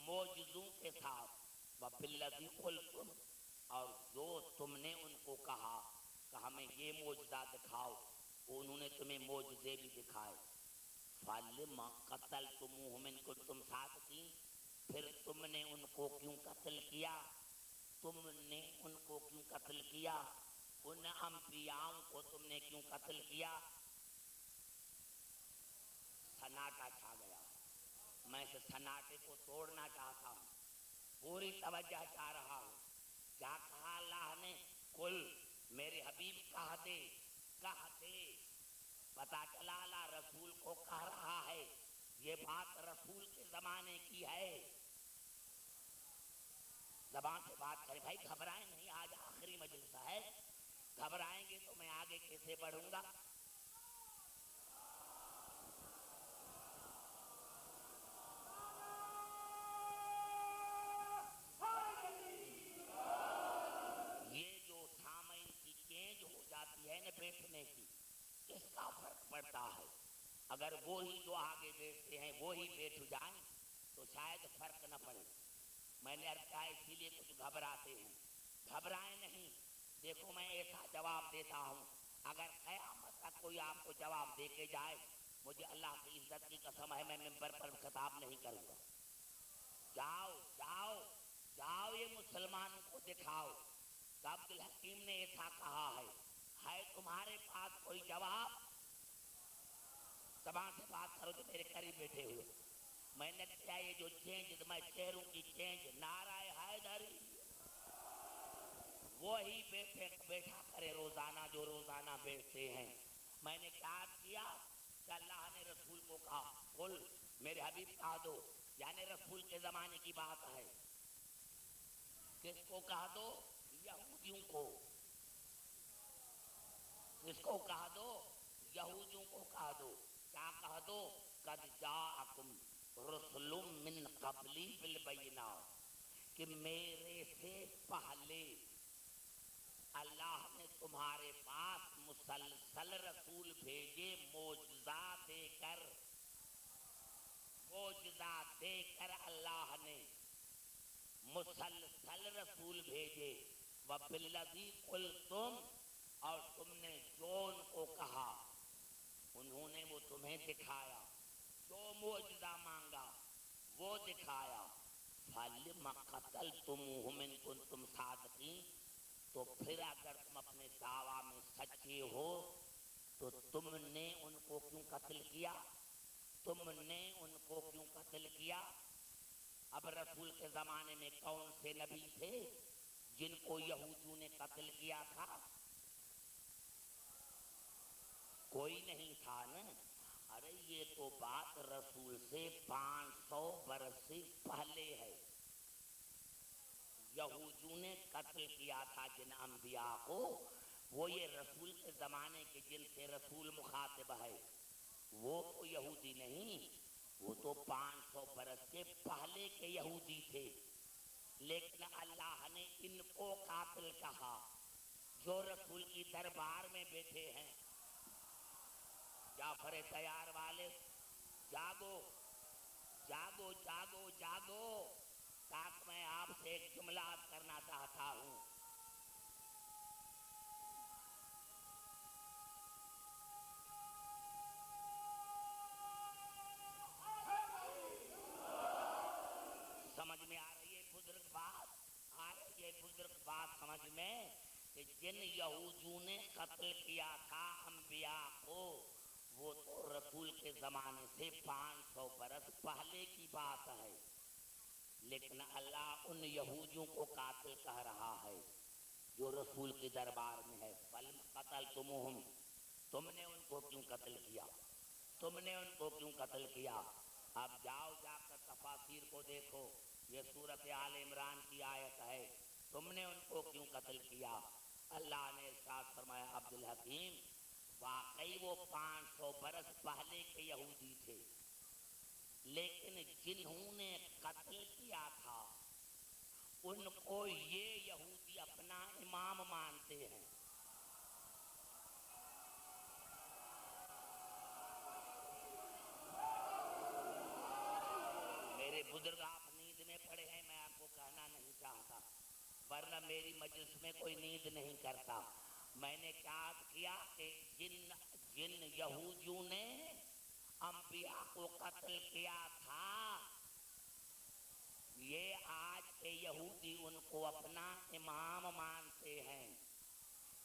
معجزوں کے ساتھ، وَبِالَّذِي قُلْتُمْ، اور جو تم نے ان کو کہا کہ ہمیں یہ معجزہ دکھاؤ، انہوں نے تمہیں معجزے بھی دکھائے۔ فَلِمَ قَتَلْتُمُوهُمْ إِن كُنتُمْ صَادِقِينَ، پھر تم نے ان کو کیوں قتل کیا، تم نے ان کو کیوں قتل کیا، ان انبیاء کو تم نے کیوں قتل کیا؟ سناٹا چھا گیا، میں سے سناٹے کو توڑنا چاہتا ہوں، پوری توجہ چاہ رہا ہوں۔ کیا کہا اللہ نے؟ قل، میرے حبیب کہہ دے، کہہ دے۔ پتا چلا اللہ رسول کو کہہ رہا ہے، یہ بات رسول کے زمانے کی ہے۔ زبان سے بات کرے بھائی، گھبرائیں نہیں، آج آخری مجلس ہے، گھبرائیں گے تو میں آگے کیسے بڑھوں گا؟ یہ جو سامعین کی چینج ہو جاتی ہے نا بیٹھنے کی، اس کا فرق پڑتا ہے۔ اگر وہی جو آگے بیٹھتے ہیں وہی بیٹھ جائیں تو شاید فرق نہ پڑے۔ میں نے عرض کہا اسی لیے کچھ گھبراتے ہیں، گھبرائیں نہیں۔ دیکھو میں ایسا جواب دیتا ہوں، اگر قیامت تک کوئی آپ کو جواب دے کے جائے، مجھے اللہ کی عزت کی قسم ہے میں ممبر پر خطاب نہیں کروں گا۔ جاؤ جاؤ جاؤ، یہ مسلمانوں کو دکھاؤ کہ عبد الحکیم نے ایسا کہا ہے تمہارے پاس کوئی جواب؟ زبان سے بات کرو جو میرے قریب بیٹھے ہوئے۔ میں نے کیا یہ جو چینج، میں چہروں کی چینج، نعرہ حیدری وہی بیٹھا کرے روزانہ جو روزانہ بیٹھتے ہیں۔ میں نے کیا کہ اللہ نے رسول کو کہا، قل، میرے حبیب کہہ دو، یعنی رسول کے زمانے کی بات ہے۔ کس کو کہہ دو؟ یہودیوں کو۔ کس کو کہہ دو؟ یہودیوں کو کہہ دو۔ کیا کہہ دو؟ قد جاءکم رسل من قبلی بالبینات، کہ میرے سے پہلے اللہ نے تمہارے پاس مسلسل رسول بھیجے، معجزات دے کر، معجزات دے کر اللہ نے مسلسل رسول بھیجے۔ وَبِالَّذِي قُلْتُمْ، اور تم نے جو ان کو کہا انہوں نے وہ تمہیں دکھایا، جو معجزہ مانگا وہ دکھایا۔ فَلِمَ قَتَلْتُمُوهُمْ إِن كُنتُمْ صَادِقِينَ، تو پھر اگر تم اپنے دعویٰ میں سچے ہو تو تم نے ان کو کیوں قتل کیا؟ تم نے ان کو کیوں قتل کیا؟ اب رسول کے زمانے میں کون سے نبی تھے جن کو یہودیوں نے قتل کیا تھا؟ کوئی نہیں تھا نا۔ ارے یہ تو بات رسول سے 500 برس سے پہلے ہے۔ یہودیوں نے قتل کیا تھا جن انبیاء کو، وہ یہ رسول کے زمانے کے جن سے رسول مخاطب ہے وہ تو یہودی نہیں، وہ تو 500 برس کے پہلے کے یہودی تھے۔ لیکن اللہ نے ان کو قاتل کہا جو رسول کی دربار میں بیٹھے ہیں۔ جعفر تیار والے، جاگو جاگو جاگو جاگو، تاکہ میں آپ سے ایک جملہ کرنا چاہتا ہوں۔ میرے بزرگ بات سمجھ میں کہ جن یہودیوں نے قتل کیا تھا انبیاء کو وہ تو رسول کے زمانے سے 500 برس پہلے کی بات ہے، لیکن اللہ ان یہودیوں کو قاتل کہہ رہا ہے جو رسول کے دربار میں ہے۔ فَلَمْ قَتَلْتُمُوهُمْ، تم نے ان کو کیوں قتل کیا، تم نے ان کو کیوں قتل کیا؟ اب جاؤ جا کر تفاسیر کو دیکھو، یہ سورۃ آل عمران کی آیت ہے، تم نے ان کو کیوں قتل کیا؟ اللہ نے ارشاد فرمایا عبد الحکیم واقعی وہ 500 برس پہلے کے یہودی تھے، لیکن جنہوں نے قتل کیا تھا ان کو یہ یہودی اپنا امام مانتے ہیں۔ میرے بزرگ آپ نیند میں پڑے ہیں، میں آپ کو کہنا نہیں چاہتا، ورنہ میری مجلس میں کوئی نیند نہیں کرتا۔ میں نے کیا کیا کہ جن یہودیوں نے انبیاء کو قتل کیا تھا، یہ آج کے یہودی ان کو اپنا امام مانتے ہیں،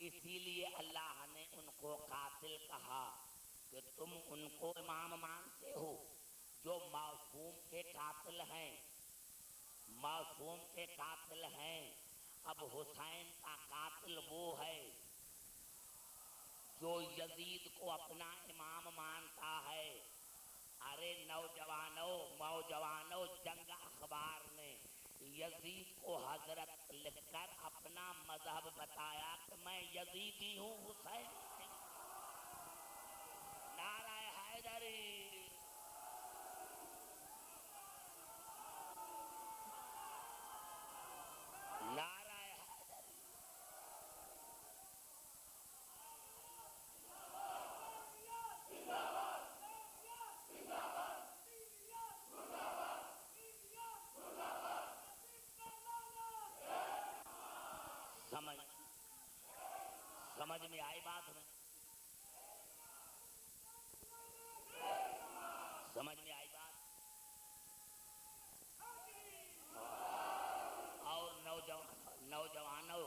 اسی لیے اللہ نے ان کو قاتل کہا کہ تم ان کو امام مانتے ہو جو معصوم کے قاتل ہیں، معصوم کے قاتل ہیں۔ اب حسین کا قاتل وہ ہے جو یزید کو اپنا امام مانتا ہے۔ ارے نوجوانوں جنگ اخبار نے یزید کو حضرت لکھ کر اپنا مذہب بتایا کہ میں یزیدی ہوں، حسین نہیں۔ نعرہ حیدری، نعرہ حیدری۔ سمجھ میں آئی بات میں؟ سمجھ میں آئی بات؟ اور نوجوانوں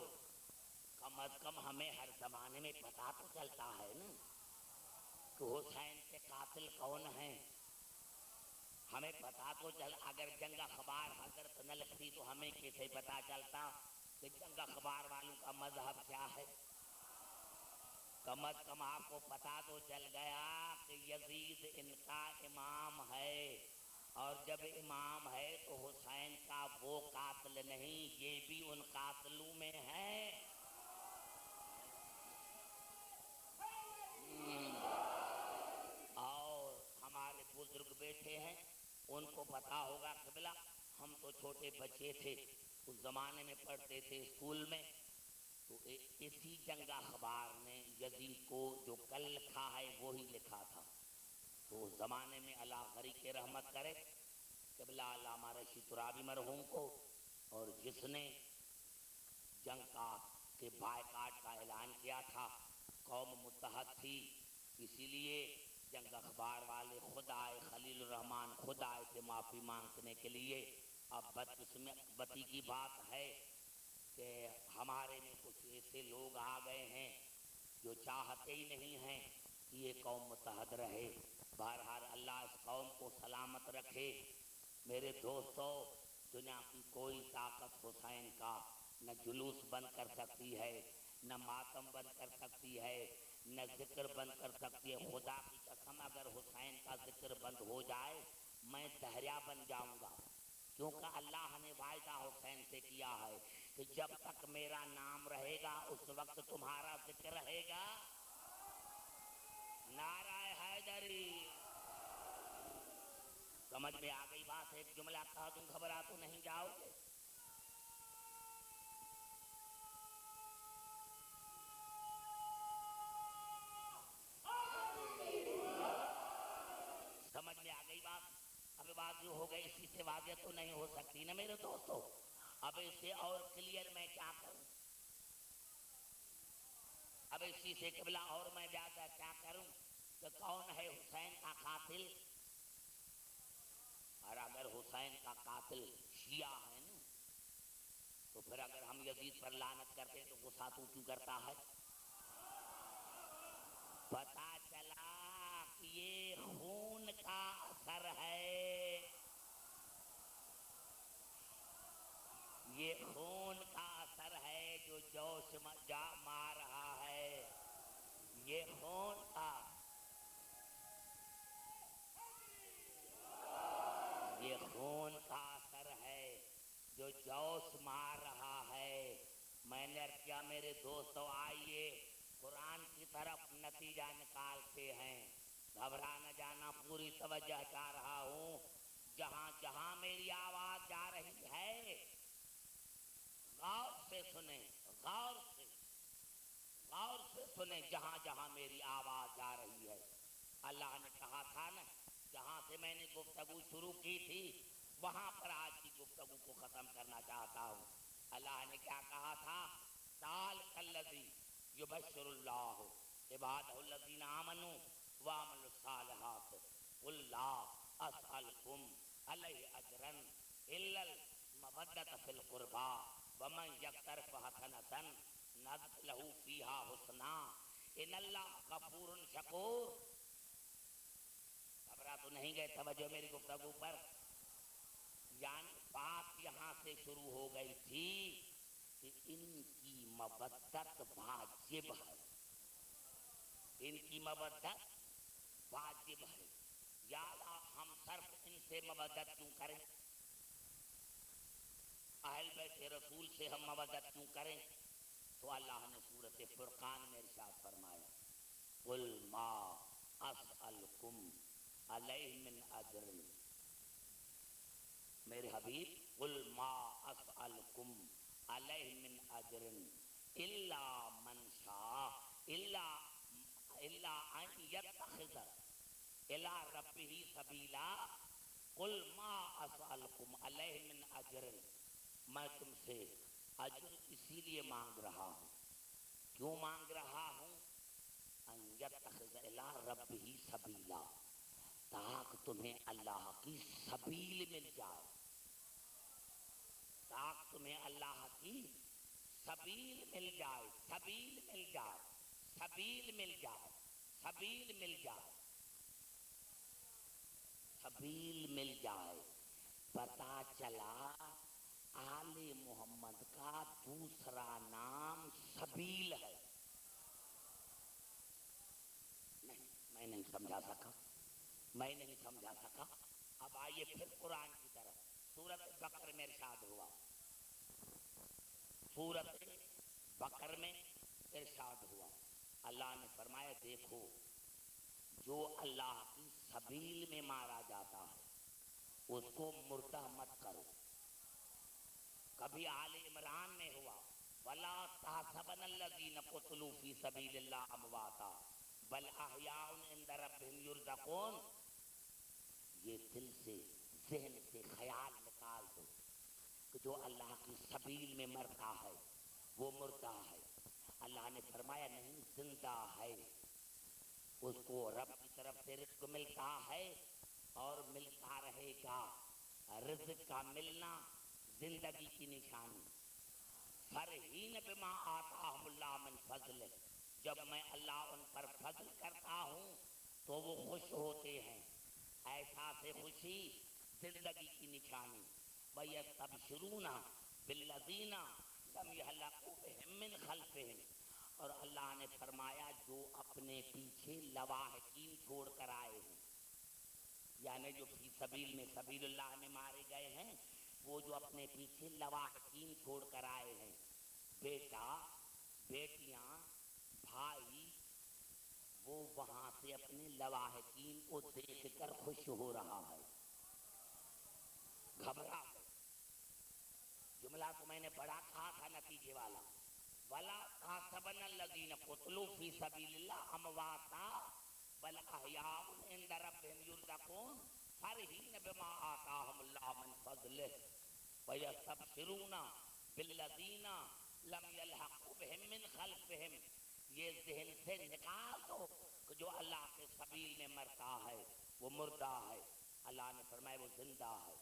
کم از کم ہمیں ہر زمانے میں پتا تو چلتا ہے نا کہ حسین کے قاتل کون ہیں، ہمیں پتا تو چل۔ اگر جنگ اخبار حضرت نہ لکھتی تو ہمیں کیسے پتا چلتا کہ جنگ اخبار والوں کا مذہب کیا ہے؟ کم از کم آپ کو پتا تو چل گیا کہ یزید ان کا امام ہے، اور جب امام ہے تو حسین کا وہ قاتل نہیں، یہ بھی ان قاتلوں میں ہے۔ اور ہمارے بزرگ بیٹھے ہیں، ان کو پتا ہوگا قبلہ، ہم تو چھوٹے بچے تھے، اس زمانے میں پڑھتے تھے اسکول میں، تو اسی جنگ اخبار نے یزید کو جو کل لکھا ہے وہی لکھا تھا۔ تو اس زمانے میں اللہ غریق رحمت کرے قبلہ علامہ رشید ترابی مرحوم کو، اور جس نے جنگ کا کہ بائیکاٹ کا اعلان کیا تھا، قوم متحد تھی، اسی لیے جنگ اخبار والے خود آئے، خلیل الرحمان خود آئے تھے معافی مانگنے کے لیے۔ اب بدقسمتی کی بات ہے کہ ہمارے میں کچھ ایسے لوگ آ گئے ہیں جو چاہتے ہی نہیں ہیں کہ یہ قوم متحد رہے۔ بہرحال اللہ اس قوم کو سلامت رکھے۔ میرے دوستو، دنیا کی کوئی طاقت حسین کا نہ جلوس بند کر سکتی ہے، نہ ماتم بند کر سکتی ہے، نہ ذکر بند کر سکتی ہے۔ خدا کی قسم اگر حسین کا ذکر بند ہو جائے میں دریا بن جاؤں گا، کیونکہ اللہ نے وعدہ حسین سے کیا ہے کہ جب تک میرا نام رہے گا اس وقت تمہارا ذکر رہے گا۔ نعرہ حیدری۔ سمجھ میں آ گئی بات؟ ایک جملہ کہا تم گھبرا تو نہیں جاؤ گے؟ سمجھ میں آ گئی بات؟ اب بات جو ہو گئی اسی سے واضح تو نہیں ہو سکتی نا میرے دوستو، اب اسے اور کلیئر میں کیا کروں، اب اسی سے قبلہ اور میں زیادہ کیا کروں کہ کون ہے حسین کا قاتل؟ اور اگر حسین کا قاتل شیعہ ہے نا تو پھر اگر ہم یزید پر لعنت کرتے تو غصہ تو کیوں کرتا ہے؟ پتا چلا کہ یہ خون کا اثر ہے، یہ خون کا اثر ہے جو جوش مار رہا ہے، یہ خون کا، یہ خون کا اثر ہے جو جوش مار رہا ہے۔ میں نے کیا میرے دوستو، آئیے قرآن کی طرف نتیجہ نکالتے ہیں، گھبرا نہ جانا، پوری توجہ چاہ رہا ہوں۔ جہاں جہاں میری آواز جا رہی ہے غور سے سنیں، غور سے، غور سے سنیں، جہاں جہاں میری آواز جا رہی ہے۔ اللہ نے کہا تھا نا، جہاں سے میں نے گفتگو شروع کی تھی وہاں پر آج کی گفتگو کو ختم کرنا چاہتا ہوں۔ اللہ نے کیا کہا تھا؟ ذالک الذی یبشر اللہ عبادہ الذین آمنوا وعملوا الصالحات قل لا اسألکم علیہ اجرا الا المودۃ فی القربی ومن یقترف حسنۃ نزد لہ فیہا حسنا ان اللہ غفور شکور۔ گھبرا تو نہیں گئے؟ توجہ میری گفتگو پر۔ یعنی بات یہاں سے شروع ہو گئی تھی کہ ان کی مودت واجب ہے، ان کی مودت واجب ہے۔ یا ہم صرف ان سے مودت کیوں کریں؟ اہل بیت رسول سے ہم مودت کیوں کریں؟ تو اللہ نے سورۃ فرقان میں ارشاد فرمایا قل ما اسألکم علیہ من اجر، میرے حبیب قل ما اسألکم علیہ من اجر الا من شاء الا ان یتخذ الی ربہ سبیلا۔ قل ما اسألکم علیہ من اجر، میں تم سے اجر اسی لیے مانگ رہا ہوں، کیوں مانگ رہا ہوں؟ ان یتخذ الی ربہ سبیلا، تاکہ تمہیں اللہ کی سبیل مل جائے، تاکہ تمہیں اللہ کی سبیل مل جائے، سبیل مل جائے، سبیل مل جائے، سبیل مل جائے، سبیل مل جائے۔ پتا چلا آل محمد کا دوسرا نام سبیل ہے۔ نہیں، میں نہیں سمجھا سکا، میں نہیں سمجھا سکا۔ اب آئیے پھر قرآن کی طرف، سورۃ بقرہ میں ارشاد ہوا، سورۃ بقرہ میں ارشاد ہوا، اللہ نے فرمایا دیکھو جو اللہ کی سبیل میں مارا جاتا ہے اس کو مردہ مت کرو۔ کبھی آل عمران میں ہوا وَلَا تَحْسَبَنَّ الَّذِينَ قُتِلُوا فِي سَبِيلِ اللَّهِ أَمْوَاتًا بَلْ أَحْيَاءٌ عِندَ رَبِّهِمْ يُرْزَقُونَ۔ یہ دل سے، ذہن سے خیال نکال دو کہ جو اللہ کی سبیل میں مرتا ہے وہ مردہ ہے۔ اللہ نے فرمایا نہیں، زندہ ہے، اس کو رب کی طرف سے رزق ملتا ہے اور ملتا رہے گا۔ رزق کا ملنا زندگی کی نشانی۔ فرحین بما آتاہم اللہ من فضل، جب میں اللہ ان پر فضل کرتا ہوں تو وہ خوش ہوتے ہیں، احساس خوشی زندگی کی نشانی۔ وَيَسْتَبْشِرُونَ بِالَّذِينَ لَمْ يَلْحَقُوا بِهِم مِّنْ خَلْفِهِمْ، اور اللہ نے فرمایا جو اپنے پیچھے لواحقین چھوڑ کر آئے ہیں، یعنی جو فی سبیل میں، سبیل اللہ میں مارے گئے ہیں، وہ جو اپنے پیچھے لواحقین چھوڑ کر آئے ہیں، بیٹا، بیٹیاں، بھائی، وہ وہاں سے اپنے لواحقین کو دیکھ کر خوش ہو رہا ہے، گھبرا گئے۔ جملہ کو میں نے پڑھا کہا تھا نتیجے والا، وَلَا تَحْسَبَنَّ الَّذِينَ قُتِلُوا فِي سَبِيلِ اللَّهِ أَمْوَاتًا بَلْ أَحْيَاءٌ عِندَ رَبِّهِمْ يُرْزَقُونَ فَرِحِينَ بِمَا آتَاهُمُ اللَّهُ مِنْ فَضْلِهِ وَيَسْتَبْشِرُونَ بِالَّذِينَ لَمْ يَلْحَقُوا بِهِم مِّنْ خَلْفِهِمْ۔ یہ ذہن سے نکال دو کہ جو اللہ کے سبیل میں مرتا ہے وہ مردہ ہے۔ اللہ نے فرمایا وہ زندہ ہے۔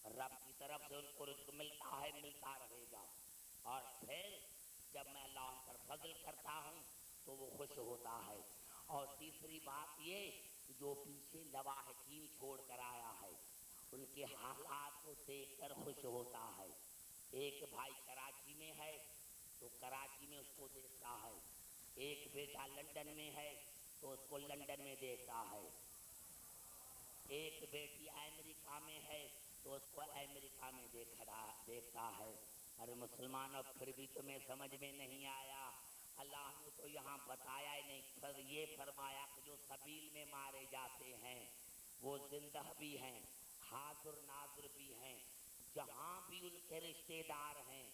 رب کی طرف سے ان کو رزق ملتا ہے، ملتا رہے گا، اور پھر جب میں اللہ ان پر فضل کرتا ہوں تو وہ خوش ہوتا ہے۔ اور تیسری بات یہ کہ جو پیچھے لواحقین چھوڑ کر آیا ہے ان کے حالات کو دیکھ کر خوش ہوتا ہے۔ ایک بھائی کراچی میں ہے تو کراچی میں اس کو دیکھتا ہے، ایک بیٹا لندن میں ہے تو اس کو لندن میں دیکھتا ہے، ایک بیٹی امریکہ میں ہے تو اس کو امریکہ میں دیکھتا ہے۔ ارے مسلمانوں، پھر بھی تمہیں سمجھ میں نہیں آیا؟ اللہ نے تو یہاں بتایا ہی نہیں، پھر یہ فرمایا کہ جو سبیل میں مارے جاتے ہیں وہ زندہ بھی ہیں، حاضر ناظر بھی ہیں، جہاں بھی ان کے رشتے دار ہیں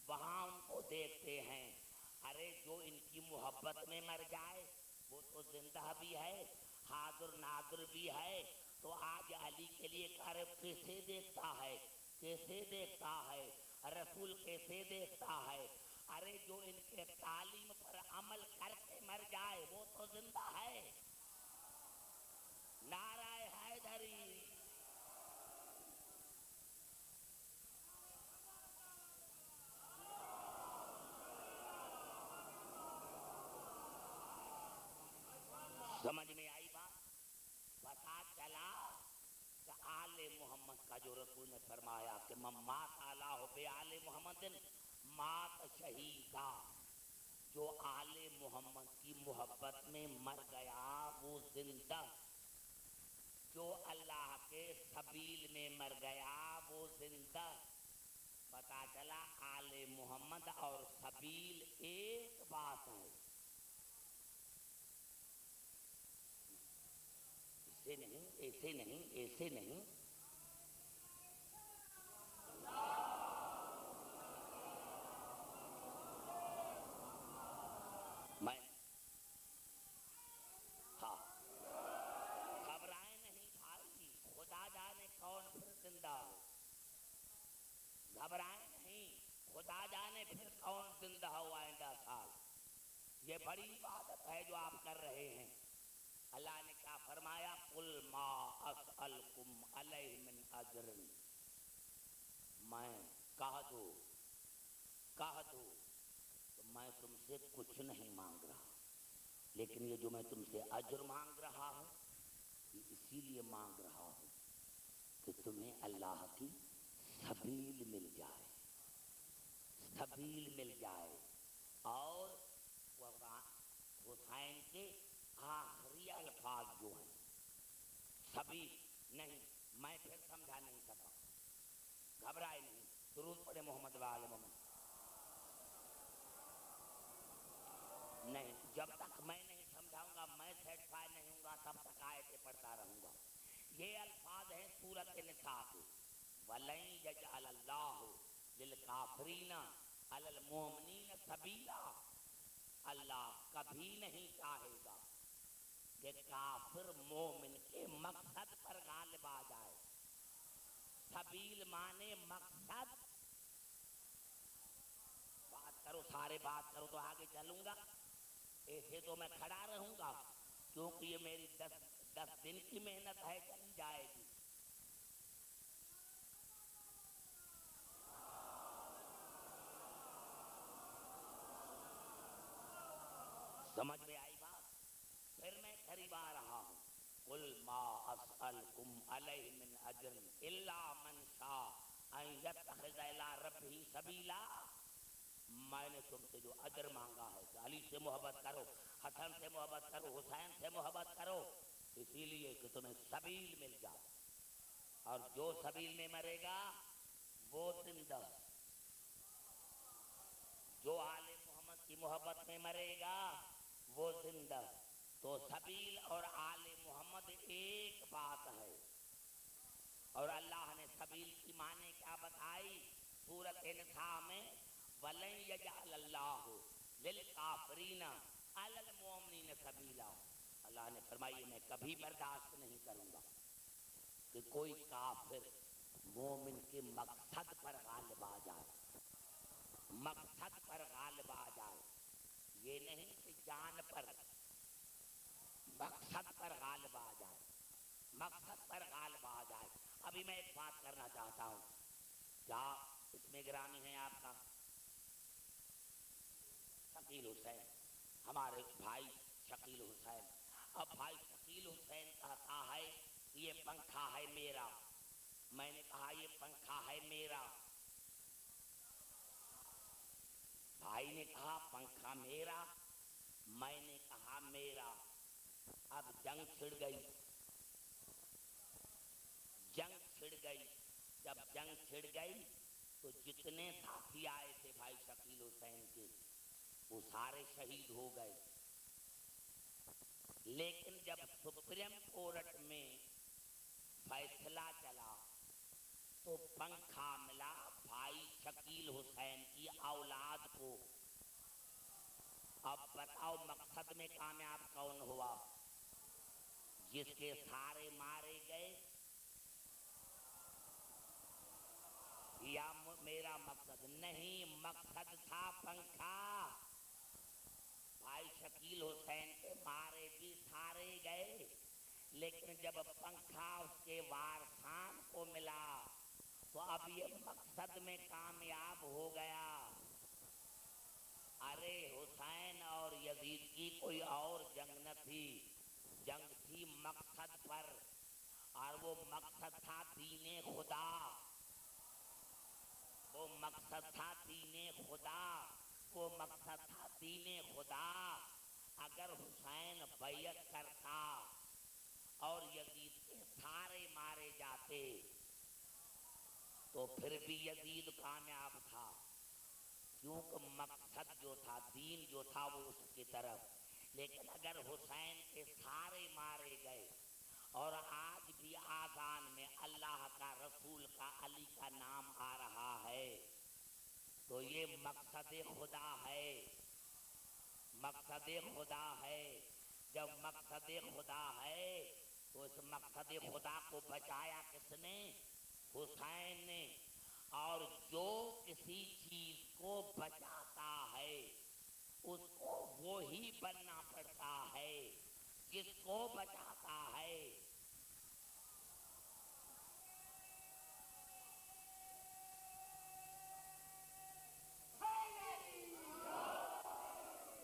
وہاں ان کو دیکھتے ہیں۔ ارے جو ان کی محبت میں مر جائے وہ تو زندہ بھی ہے، حاضر ناظر بھی ہے۔ تو آج علی کے لیے قریب کیسے دیکھتا ہے، کیسے دیکھتا ہے، رسول کیسے دیکھتا ہے؟ ارے جو ان کے تعلیم پر عمل کر کے مر جائے وہ تو زندہ ہے۔ نعرہ حیدری! سمجھ میں آئی بات؟ پتا چلا کہ آل محمد کا جو رسول نے فرمایا کہ من مات علیہ بآل محمد مات شہیدا، جو آل محمد کی محبت میں مر گیا وہ زندہ، جو اللہ کے سبیل میں مر گیا وہ زندہ۔ پتا چلا آل محمد اور سبیل ایک بات ہے، ایسے نہیں، ایسے نہیں، ایسے نہیں۔ میں ہاں، گھبرائے نہیں بھائی، خدا جانے کون پھر زندہ ہو، گھبرائے نہیں، خدا جانے پھر کون زندہ ہو آئندہ سال۔ یہ بڑی عبادت ہے جو آپ کر رہے ہیں۔ اللہ نے کیا فرمایا؟ قل ما اسألکم علیہ من اجر، میں کہہ دو تو میں تم سے کچھ نہیں مانگ رہا، لیکن یہ جو میں تم سے اجر مانگ رہا ہوں یہ اسی لیے مانگ رہا ہوں کہ تمہیں اللہ کی سبیل مل جائے، سبیل مل جائے۔ اور حسین کے آخری الفاظ جو ہیں سبیل نہیں، میں پھر سمجھا نہیں سکا، گھبرائے نہیں، درود پڑھے محمد وآل محمد۔ نہیں، جب تک میں نہیں سمجھاؤں گا، میں سیٹسفائی نہیں ہوں گا، تب تک آیتیں پڑھتا رہوں گا۔ یہ الفاظ ہیں سورۃ النساء کے، وَلَن يَجْعَلَ اللَّهُ لِلْكَافِرِينَ عَلَى الْمُؤْمِنِينَ سَبِيلًا، اللہ کبھی نہیں چاہے گا کہ کافر مومن کے مقصد پر غالب آ جائے۔ سبیل مانے مقصد، بات کرو سارے، بات کرو تو آگے چلوں گا، ایسے تو میں کھڑا رہوں گا کیونکہ یہ میری 10 دن کی محنت ہے، چلی جائے گی۔ سمجھ میں آئی بات؟ پھر میں قریب آ رہا ہوں۔ قل ما اسألکم علیہ من اجر الا من شاء ان یتخذ الی ربہ سبیلا، میں نے تم سے جو اجر مانگا ہے کہ علی سے محبت کرو، حسن سے محبت کرو، حسین سے محبت کرو، اسی لیے کہ تمہیں سبیل مل جائے، اور جو سبیل میں مرے گا وہ زندہ، جو آل محمد کی محبت میں مرے گا وہ زندہ۔ تو سبیل اور آل محمد ایک بات ہے۔ اور اللہ نے سبیل کی معنی کیا بتائی سورۃ نساء میں؟ وَلَن يَجْعَلَ اللَّهُ لِلْكَافِرِينَ عَلَى الْمُؤْمِنِينَ سَبِيلًا، اللہ نے فرمایا میں کبھی برداشت نہیں کروں گا کہ کوئی کافر مومن کے مقصد پر غالب آ جائے، مقصد پر غالب آ جائے، یہ نہیں کہ جان پر، مقصد پر غالب آ جائے، مقصد پر غالب آ جائے۔ ابھی میں ایک بات کرنا چاہتا ہوں، کیا اس میں گرامی ہے آپ کا شکیل حسین، ہمارے بھائی شکیل حسین. اب بھائی شکیل حسین کہتا ہے یہ پنکھا ہے میرا. میں نے کہا یہ پنکھا ہے میرا. بھائی نے کہا پنکھا میرا، میں نے کہا میرا. اب جنگ چھڑ گئی، جنگ چھڑ گئی. جب جنگ چھڑ گئی تو جتنے ساتھی آئے تھے بھائی شکیل حسین کے وہ سارے شہید ہو گئے. لیکن جب سپریم کورٹ میں فیصلہ چلا تو پنکھا ملا بھائی شکیل حسین کی اولاد کو. اب بتاؤ مقصد میں کامیاب کون ہوا؟ جس کے سارے مارے گئے یا میرا مقصد نہیں؟ مقصد تھا پنکھا. بھائی شکیل حسین کے مارے بھی سارے گئے، لیکن جب پنکھا اس کے وارثان کو ملا تو اب یہ مقصد میں کامیاب ہو گیا. ارے حسین اور یزید کی کوئی اور جنگ نہ تھی، جنگ تھی مقصد پر، اور وہ مقصد تھا دین خدا. وہ مقصد تھا دین خدا، وہ مقصد تھا دین خدا. اگر حسین بیعت کرتا اور یزید کے سارے مارے جاتے تو پھر بھی یزید کامیاب تھا، کیونکہ مقصد جو تھا، دین جو تھا وہ اس کی طرف. لیکن اگر حسین کے سارے مارے گئے اور آج بھی آذان میں اللہ کا رسول کا علی کا نام آ رہا ہے تو یہ مقصد خدا ہے، مقصد خدا ہے. جب مقصد خدا ہے تو اس مقصد خدا کو بچایا کس نے؟ حسین نے. اور جو کسی چیز کو بچاتا ہے اس کو وہی بننا پڑتا ہے جس کو بچاتا ہے.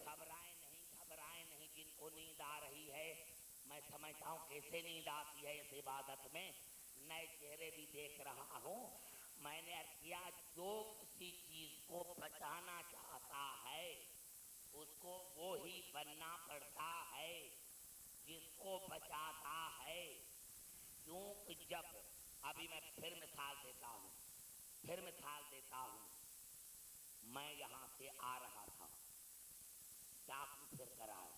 گھبرائیں نہیں، گھبرائیں نہیں. جن کو نیند آ رہی ہے میں سمجھتا ہوں کیسے نیند آتی ہے اس عبادت میں. نئے چہرے بھی دیکھ رہا ہوں. میں نے کیا جو کسی چیز کو بچانا چاہتا ہے اس کو وہی بننا پڑتا ہے جس کو بچاتا ہے. کیونکہ جب ابھی میں پھر مثال دیتا ہوں، پھر مثال دیتا ہوں. میں یہاں سے آ رہا تھا، ڈاکو پھر کر آیا،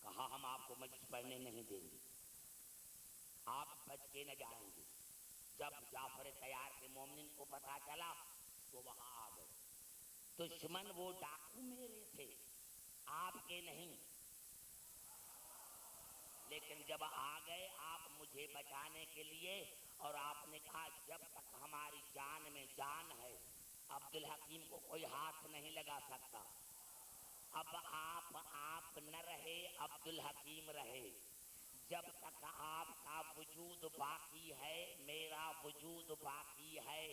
کہا ہم آپ کو مجلس پڑھنے نہیں دیں گے، آپ بچ کے نہ جائیں گے. جب جعفر تیار کے مومنین کو پتا چلا تو وہاں آ گئے. دشمن وہ ڈاکو میرے تھے، آپ کے نہیں. لیکن جب آ گئے آپ مجھے بچانے کے لیے، اور آپ نے کہا جب تک ہماری جان میں جان ہے عبدالحکیم کو کوئی ہاتھ نہیں لگا سکتا. اب آپ نہ رہے، عبدالحکیم رہے. جب تک آپ کا وجود باقی ہے میرا وجود باقی ہے.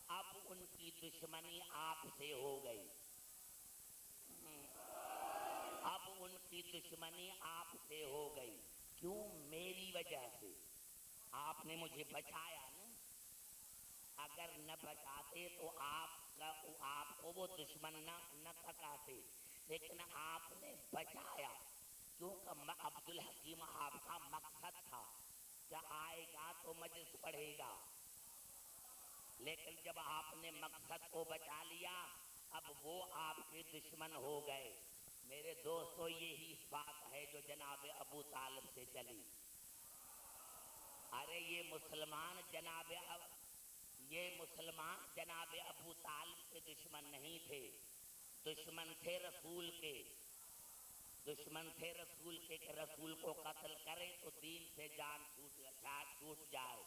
اب ان کی دشمنی آپ سے ہو گئی، اب ان کی دشمنی آپ سے ہو گئی. کیوں؟ میری وجہ سے. آپ نے مجھے بچایا نا، اگر نہ بچاتے تو آپ کو وہ دشمن نہ تکاتے. لیکن آپ نے بچایا کیونکہ عبدالحکیم آپ کا مقصد تھا کہ آئے گا تو مجلس پڑھے گا. لیکن جب آپ نے مقصد کو بچا لیا اب وہ آپ کے دشمن ہو گئے. میرے دوستو یہی بات ہے جو جناب ابو طالب سے چلی. ارے یہ مسلمان جناب ابو طالب کے دشمن نہیں تھے، دشمن تھے رسول کے. دشمن تھے رسول کے کہ رسول کو قتل کرے تو دین سے جان چھوٹ جائے.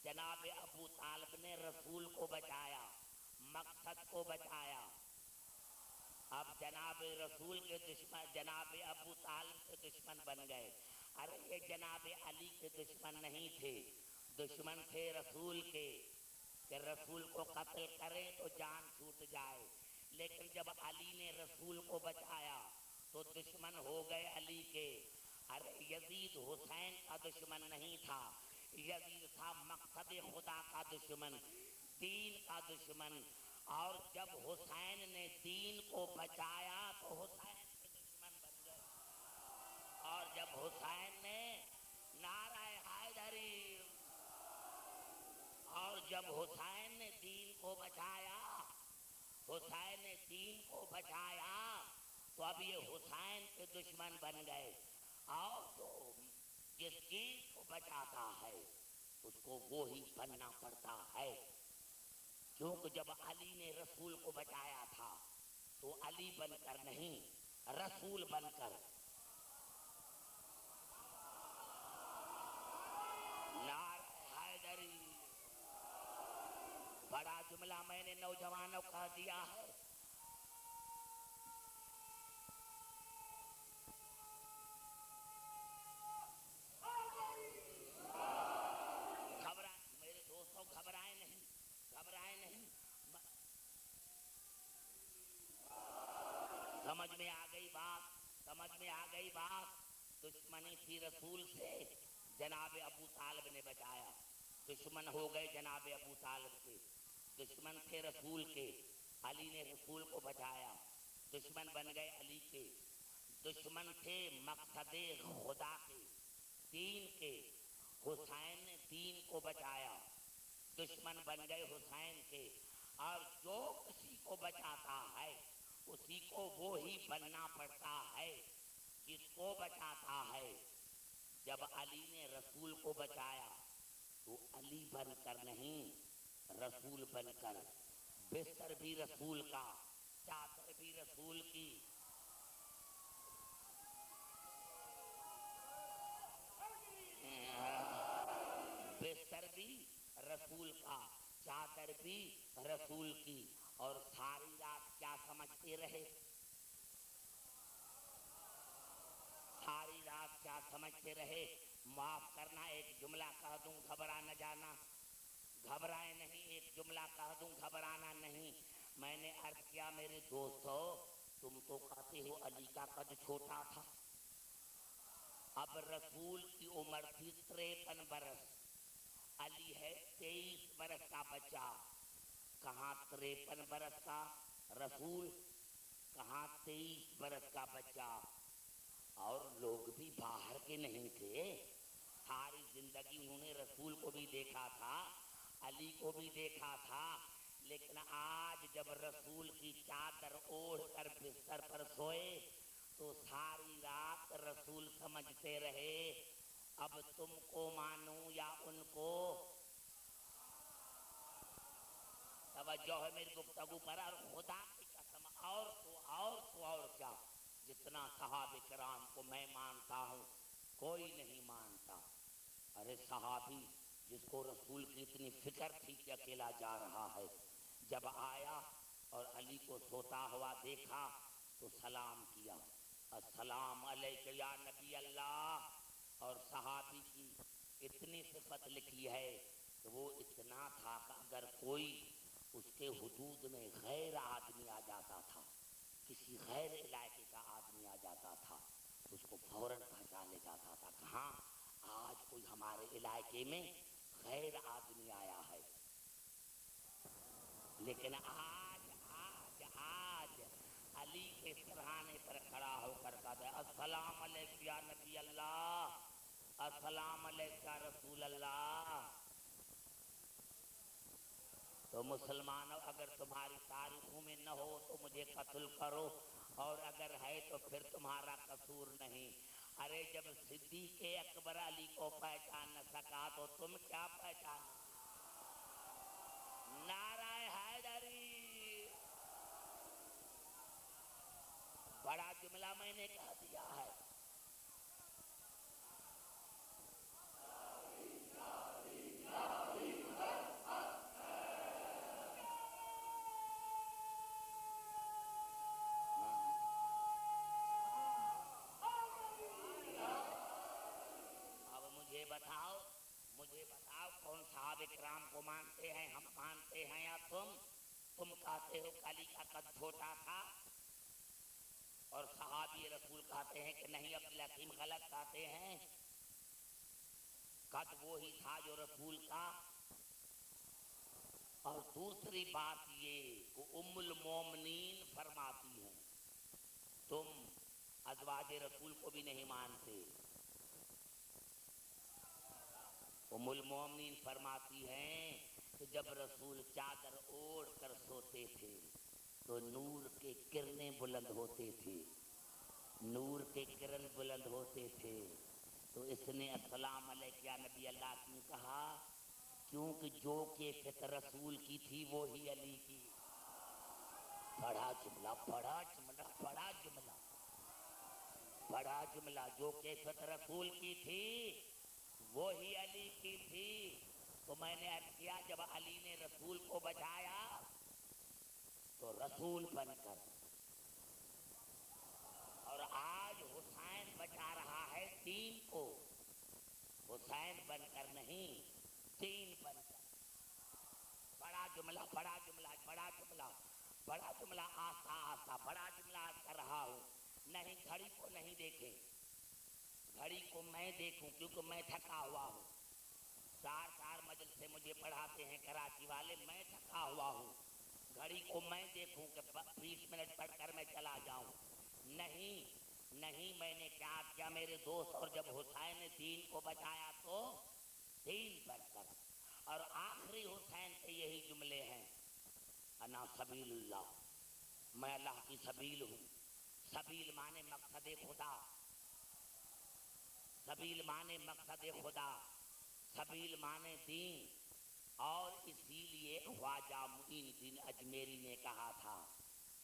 جناب ابو طالب نے رسول کو بچایا، مقصد کو بچایا. اب جناب رسول کے دشمن جناب ابو طالب کے دشمن بن گئے. ارے یہ جناب علی کے دشمن نہیں تھے، دشمن تھے رسول کے، کہ رسول کو قتل کریں تو جان چھوٹ جائے، لیکن جب علی نے رسول کو بچایا تو دشمن ہو گئے علی کے۔ ارے یزید حسین کا دشمن نہیں تھا، یزید تھا مقصد خدا کا دشمن، دین کا دشمن، اور جب حسین نے دین کو بچایا تو حسین کے دشمن بن گئے، اور جب حسین نے نعرہ حیدری، اور جب حسین نے دین کو بچایا، حسین نے دین کو بچایا تو اب یہ حسین کے دشمن بن گئے۔ اور تو جس چیز کو بچاتا ہے اس کو وہی بننا پڑتا ہے، کیونکہ جب علی نے رسول کو بچایا تھا تو علی بن کر نہیں، رسول بن کر۔ نعرہ حیدری، بڑا جملہ میں نے نوجوانوں کا دیا ہے، میرے دوستوں گھبرائے نہیں، گھبرائے نہیں، سمجھ میں آ گئی بات، سمجھ میں آ گئی بات۔ دشمنی تھی رسول سے، جناب ابو طالب نے بچایا، دشمن ہو گئے جناب ابو طالب کے، دشمن تھے رسول کے، علی نے رسول کو بچایا، دشمن بن گئے علی کے، دشمن تھے مقصد خدا کے، دین کے، حسین نے دین کو بچایا، دشمن بن گئے حسین کے، اور جو کسی کو بچاتا ہے اسی کو وہی بننا پڑتا ہے جس کو بچاتا ہے۔ جب علی نے رسول کو بچایا تو علی بن کر نہیں، رسول بن کر، بستر بھی رسول کا، چادر بھی رسول کی، بستر بھی رسول کا، چادر بھی رسول کی، اور ساری رات کیا سمجھتے رہے، ساری رات کیا سمجھتے رہے۔ معاف کرنا ایک جملہ کہہ دوں، گھبرا نہ جانا، گھبرائے نہیں، ایک جملہ کہہ دوں، گھبرانا نہیں۔ میں نے عرض کیا میرے دوستو، تم تو کہتے ہو علی کا قد چھوٹا تھا، اب رسول کی عمر تھی 53 برس، علی ہے 23 برس کا بچہ، کہاں 53 برس کا رسول، کہاں 23 برس کا بچہ، اور لوگ بھی باہر کے نہیں تھے، ساری زندگی انہوں نے رسول کو بھی دیکھا تھا، علی کو بھی دیکھا تھا، لیکن آج جب رسول کی چادر اوڑھ کر بستر پر سوئے تو ساری رات رسول سمجھتے رہے اب تم کو مانوں یا ان کو۔ توجہ ہے میری گفتگو پر، اور خدا کی قسم، اور کیا، جتنا صحابہ کرام کو میں مانتا ہوں کوئی نہیں مانتا۔ ارے صحابی جس کو رسول کی اتنی فکر تھی کہ اکیلا جا رہا ہے، جب آیا اور علی کو سوتا ہوا دیکھا تو سلام کیا، السلام علیک یا نبی اللہ، اور صحابی کی اتنی صفت لکھی ہے کہ وہ اتنا تھا کہ اگر کوئی اس کے حدود میں غیر آدمی آ جاتا تھا، کسی غیر علاقے کا آدمی آ جاتا تھا اس کو فوراً پہچان لے جاتا تھا کہ ہاں آج کوئی ہمارے علاقے میں غیر آدمی آیا ہے۔ لیکن آج علی کے سرہانے پر کھڑا ہو کر کہتا ہے السلام علیکم یا نبی اللہ، السلام علیکم یا رسول اللہ۔ تو مسلمانوں اگر تمہاری تاریخوں میں نہ ہو تو مجھے قتل کرو، اور اگر ہے تو پھر تمہارا قصور نہیں۔ ارے جب صدیق اکبر علی کو پہچان نہ سکا تو تم کیا پہچان۔ نعرہ حیدری، بڑا جملہ میں نے کہہ دیا ہے۔ بتاؤ کون صحابہ کرام کو مانتے ہیں؟ ہم مانتے ہیں یا تم کہتے ہو کہ علی کا قد چھوٹا تھا اور صحابی رسول کہتے ہیں کہ نہیں، عبد الحکیم غلط کہتے ہیں، قد وہی تھا جو رسول کا۔ اور دوسری بات یہ کہ ام المومنین فرماتی ہیں تم ازواج رسول کو بھی نہیں مانتے۔ ام المومنین فرماتی ہیں کہ جب رسول چادر اوڑھ کر سوتے تھے تو نور کے کرنیں بلند ہوتے تھے، نور کے کرن بلند ہوتے تھے، تو اس نے السلام علیکم یا نبی اللہ کیوں کہا؟ کیونکہ جو کیفیت رسول کی تھی وہی علی کی۔ بڑا جملہ، بڑا جملہ، بڑا جملہ، بڑا جملہ، جو کیفیت رسول کی تھی وہی علی کی تھی۔ تو میں نے عرض کیا جب علی نے رسول کو بچایا تو رسول بن کر، اور آج حسین بچا رہا ہے دین کو، حسین بن کر نہیں، دین بن کر۔ بڑا جملہ، بڑا جملہ، بڑا جملہ، بڑا جملہ، آہستہ آہستہ بڑا جملہ کر رہا ہوں۔ نہیں، گھڑی کو نہیں دیکھیں، گھڑی کو میں دیکھوں کیونکہ میں تھکا ہوا ہوں۔ چار مجلس سے مجھے پڑھاتے ہیں کراچی والے، میں تھکا ہوا ہوں۔ گھڑی کو میں دیکھوں کہ 20 منٹ پڑھ کر میں چلا جاؤں؟ نہیں، میں نے کیا میرے دوست، اور جب حسین نے دین کو بچایا تو دین بن کر، اور آخری حسین کے یہی جملے ہیں، انا سبیل اللہ، میں اللہ کی سبیل ہوں۔ سبیل مانے مقصد خدا، سبیل مانے مقصد خدا، سبیل مانے دین۔ اور اسی لیے خواجہ معین الدین اجمیری نے کہا تھا،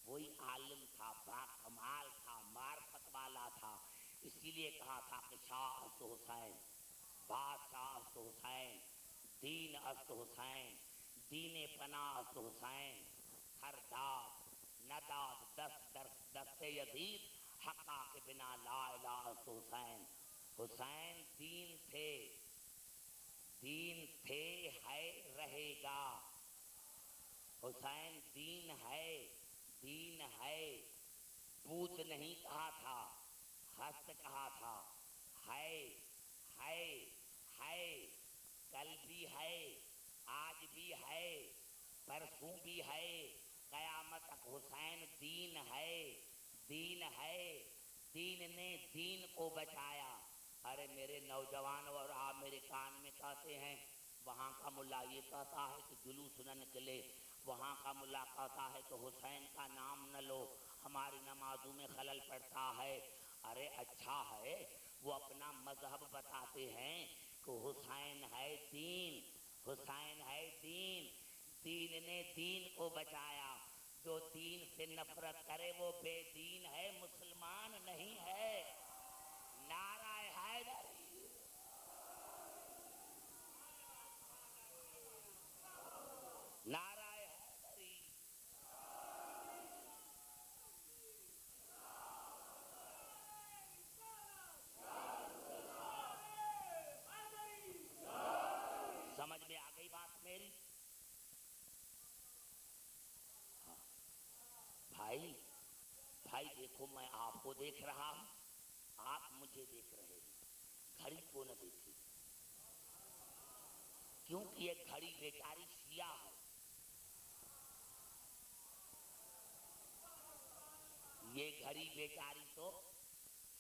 وہی عالم تھا، باکمال تھا، معرفت والا تھا، اسی لیے کہا تھا کہ شاہ است حسین، بادشاہ است حسین، دین است حسین، دین پناہ است حسین، ہر داد نداد دست یزید، حقا کے بنا لا الہ است حسین۔ حسین دین تھے، دین تھے، ہے، رہے گا۔ حسین دین ہے، دین ہے، پوت نہیں کہا تھا، ہست کہا تھا، ہے، ہے، ہے، کل بھی ہے، آج بھی ہے، پرسوں بھی ہے، قیامت تک حسین دین ہے، دین ہے، دین نے دین کو بچایا۔ ارے میرے نوجوانوں، اور آپ میرے کان میں کہتے ہیں وہاں کا ملا یہ کہتا ہے کہ جلوس نہ نکلے، وہاں کا ملا کہتا ہے کہ حسین کا نام نہ لو، ہماری نمازوں میں خلل پڑتا ہے۔ ارے اچھا ہے، وہ اپنا مذہب بتاتے ہیں کہ حسین ہے دین، حسین ہے دین، دین نے دین کو بچایا۔ جو دین سے نفرت کرے وہ بے دین ہے، مسلمان نہیں ہے۔ نعرہ حیدری، نعرہ حیدری۔ سمجھ میں آ گئی بات میری؟ ہاں بھائی، بھائی دیکھو، میں آپ کو دیکھ رہا ہوں، آپ مجھے دیکھ رہے ہیں، گھڑی کو نہ دیکھیں، کیونکہ یہ گھڑی بیچاری شیعہ ہے، یہ گھڑی بیچاری تو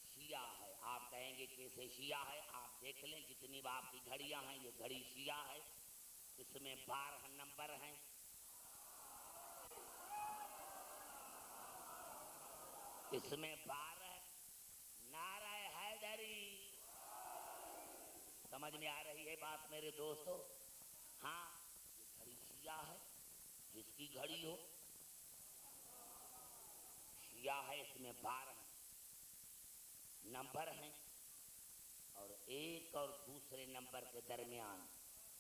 شیعہ ہے۔ آپ کہیں گے کیسے شیعہ ہے؟ آپ دیکھ لیں جتنی آپ کی گھڑیاں ہیں، یہ گھڑی شیعہ ہے، اس میں 12 نمبر ہیں، اس میں 12۔ نعرہ حیدری، سمجھ میں آ رہی ہے بات میرے دوستو؟ ہاں، یہ گھڑی شیعہ ہے، جس کی گھڑی ہو شیعہ ہے، اس میں 12 نمبر ہیں، اور ایک اور دوسرے نمبر کے درمیان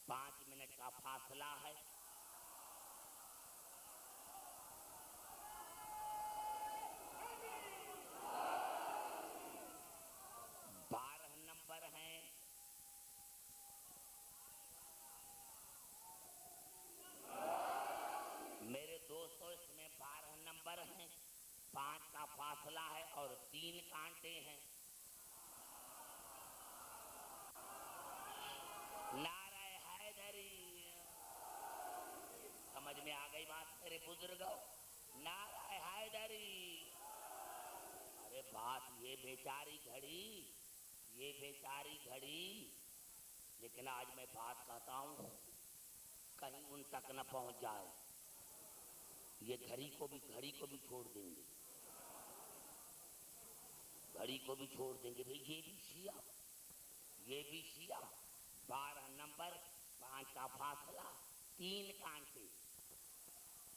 5 منٹ کا فاصلہ ہے۔ 12 نمبر ہیں، کانٹے ہیں. نعرہ حیدری. سمجھ میں آ گئی بات میرے بزرگوں؟ نعرہ حیدری. ارے بات یہ بیچاری گھڑی، لیکن آج میں بات کہتا ہوں کہیں ان تک نہ پہنچ جائے. یہ گھڑی کو بھی چھوڑ دیں گے، گھڑی کو بھی چھوڑ دیں گے. بھئی یہ بھی شیعہ 12 نمبر 5 کا فاصلہ 3 کانٹے.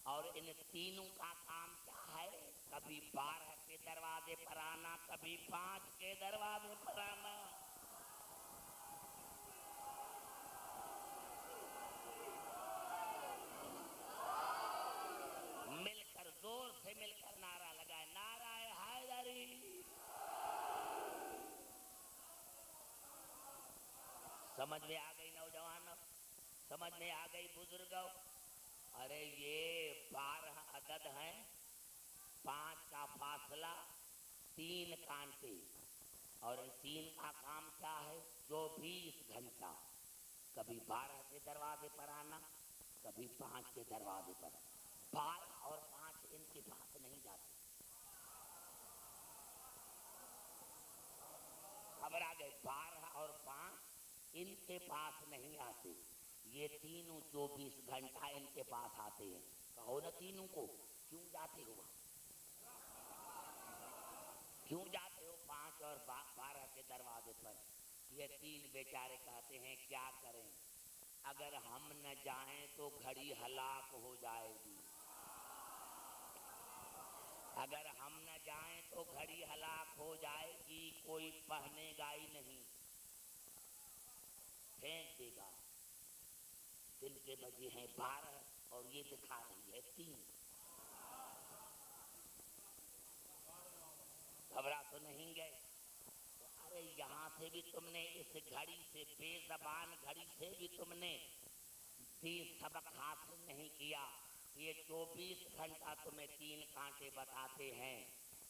اور ان تینوں کا کام کیا ہے؟ کبھی 12 کے دروازے پر آنا، کبھی 5 کے دروازے پر آنا. مل کر زور سے مل کر نعرہ لگائے، نعرہ حیدری. سمجھ میں آ گئی نوجوانوں؟ سمجھ میں آ گئی بزرگوں؟ ارے یہ 12 عدد ہیں، 5 کا فاصلہ 3 کانٹے. اور ان 3 کا کام کیا ہے؟ 24 گھنٹہ. کبھی 12 کے دروازے پر آنا، کبھی 5 کے دروازے پر. 12 اور 5 ان کے پاس نہیں جاتے. خبر آ گئے؟ 12 اور 5 ان کے پاس نہیں آتے. یہ تینوں 24 گھنٹہ ان کے پاس آتے ہیں. کہو نا تینوں کو کیوں جاتے ہو؟ کیوں جاتے ہو 5 اور 12 کے دروازے پر؟ یہ 3 بیچارے کہتے ہیں کیا کریں، اگر ہم نہ جائیں تو گھڑی ہلاک ہو جائے گی. اگر ہم نہ جائیں تو گھڑی ہلاک ہو جائے گی، کوئی پہنے گا ہی نہیں، پھینک دے گا. دل کے بجے ہیں 12 اور یہ دکھا رہی ہے 3. گھبرا تو نہیں گئے؟ ارے یہاں سے بھی تم نے اس گھڑی سے، بے زبان گھڑی سے بھی تم نے سبق حاصل نہیں کیا. یہ 24 گھنٹہ تمہیں 3 کانٹے بتاتے ہیں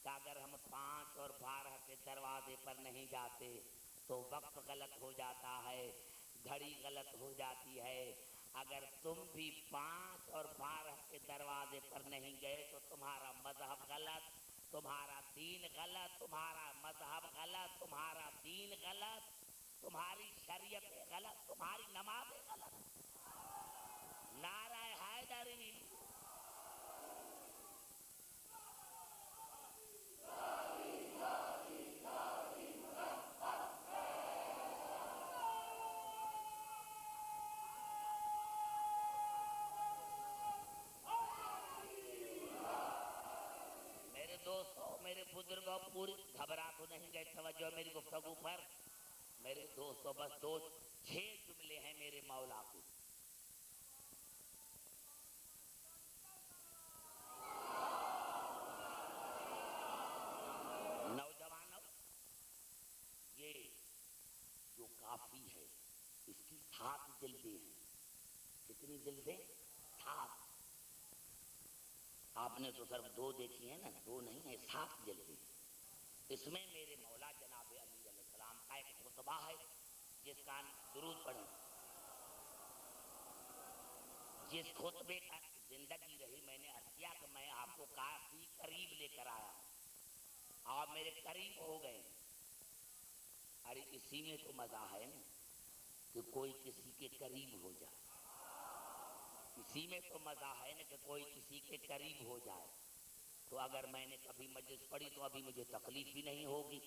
کہ اگر ہم 5 اور 12 کے دروازے پر نہیں جاتے تو وقت غلط ہو جاتا ہے، گھڑی غلط ہو جاتی ہے. اگر تم بھی 5 اور 12 کے دروازے پر نہیں گئے تو تمہارا مذہب غلط، تمہارا دین غلط، تمہارا مذہب غلط، تمہارا دین غلط، تمہاری شریعت غلط، تمہاری نماز غلط. نعرہ حیدری. میرے دوستوں، میرے بزرگوں، پوری گھبرا تو نہیں گئے؟ توجہ میری گفتگو پر. میرے دوستوں بس 6 جملے ہیں میرے مولا کو. نوجوانوں، یہ جو کافی ہے اس کی 7 جلدیں ہیں. کتنی جلدیں؟ 7. آپ نے تو صرف 2 دیکھی ہیں نا، 2 نہیں ہے، 7 جلدیں. اس میں میرے مولا جناب علی علیہ السلام کا ایک خطبہ ہے جس کا درود پڑھیں. جس خطبے کا زندگی رہی میں نے عرض کیا کہ میں آپ کو کافی قریب لے کر آیا ہوں، آپ میرے قریب ہو گئے. ارے اسی میں تو مزہ ہے نا کہ کوئی کسی کے قریب ہو جائے. اسی میں تو مزہ ہے نا کہ کوئی کسی کے قریب ہو جائے. تو اگر میں نے کبھی مجلس پڑھی تو ابھی مجھے تکلیف ہی نہیں ہوگی.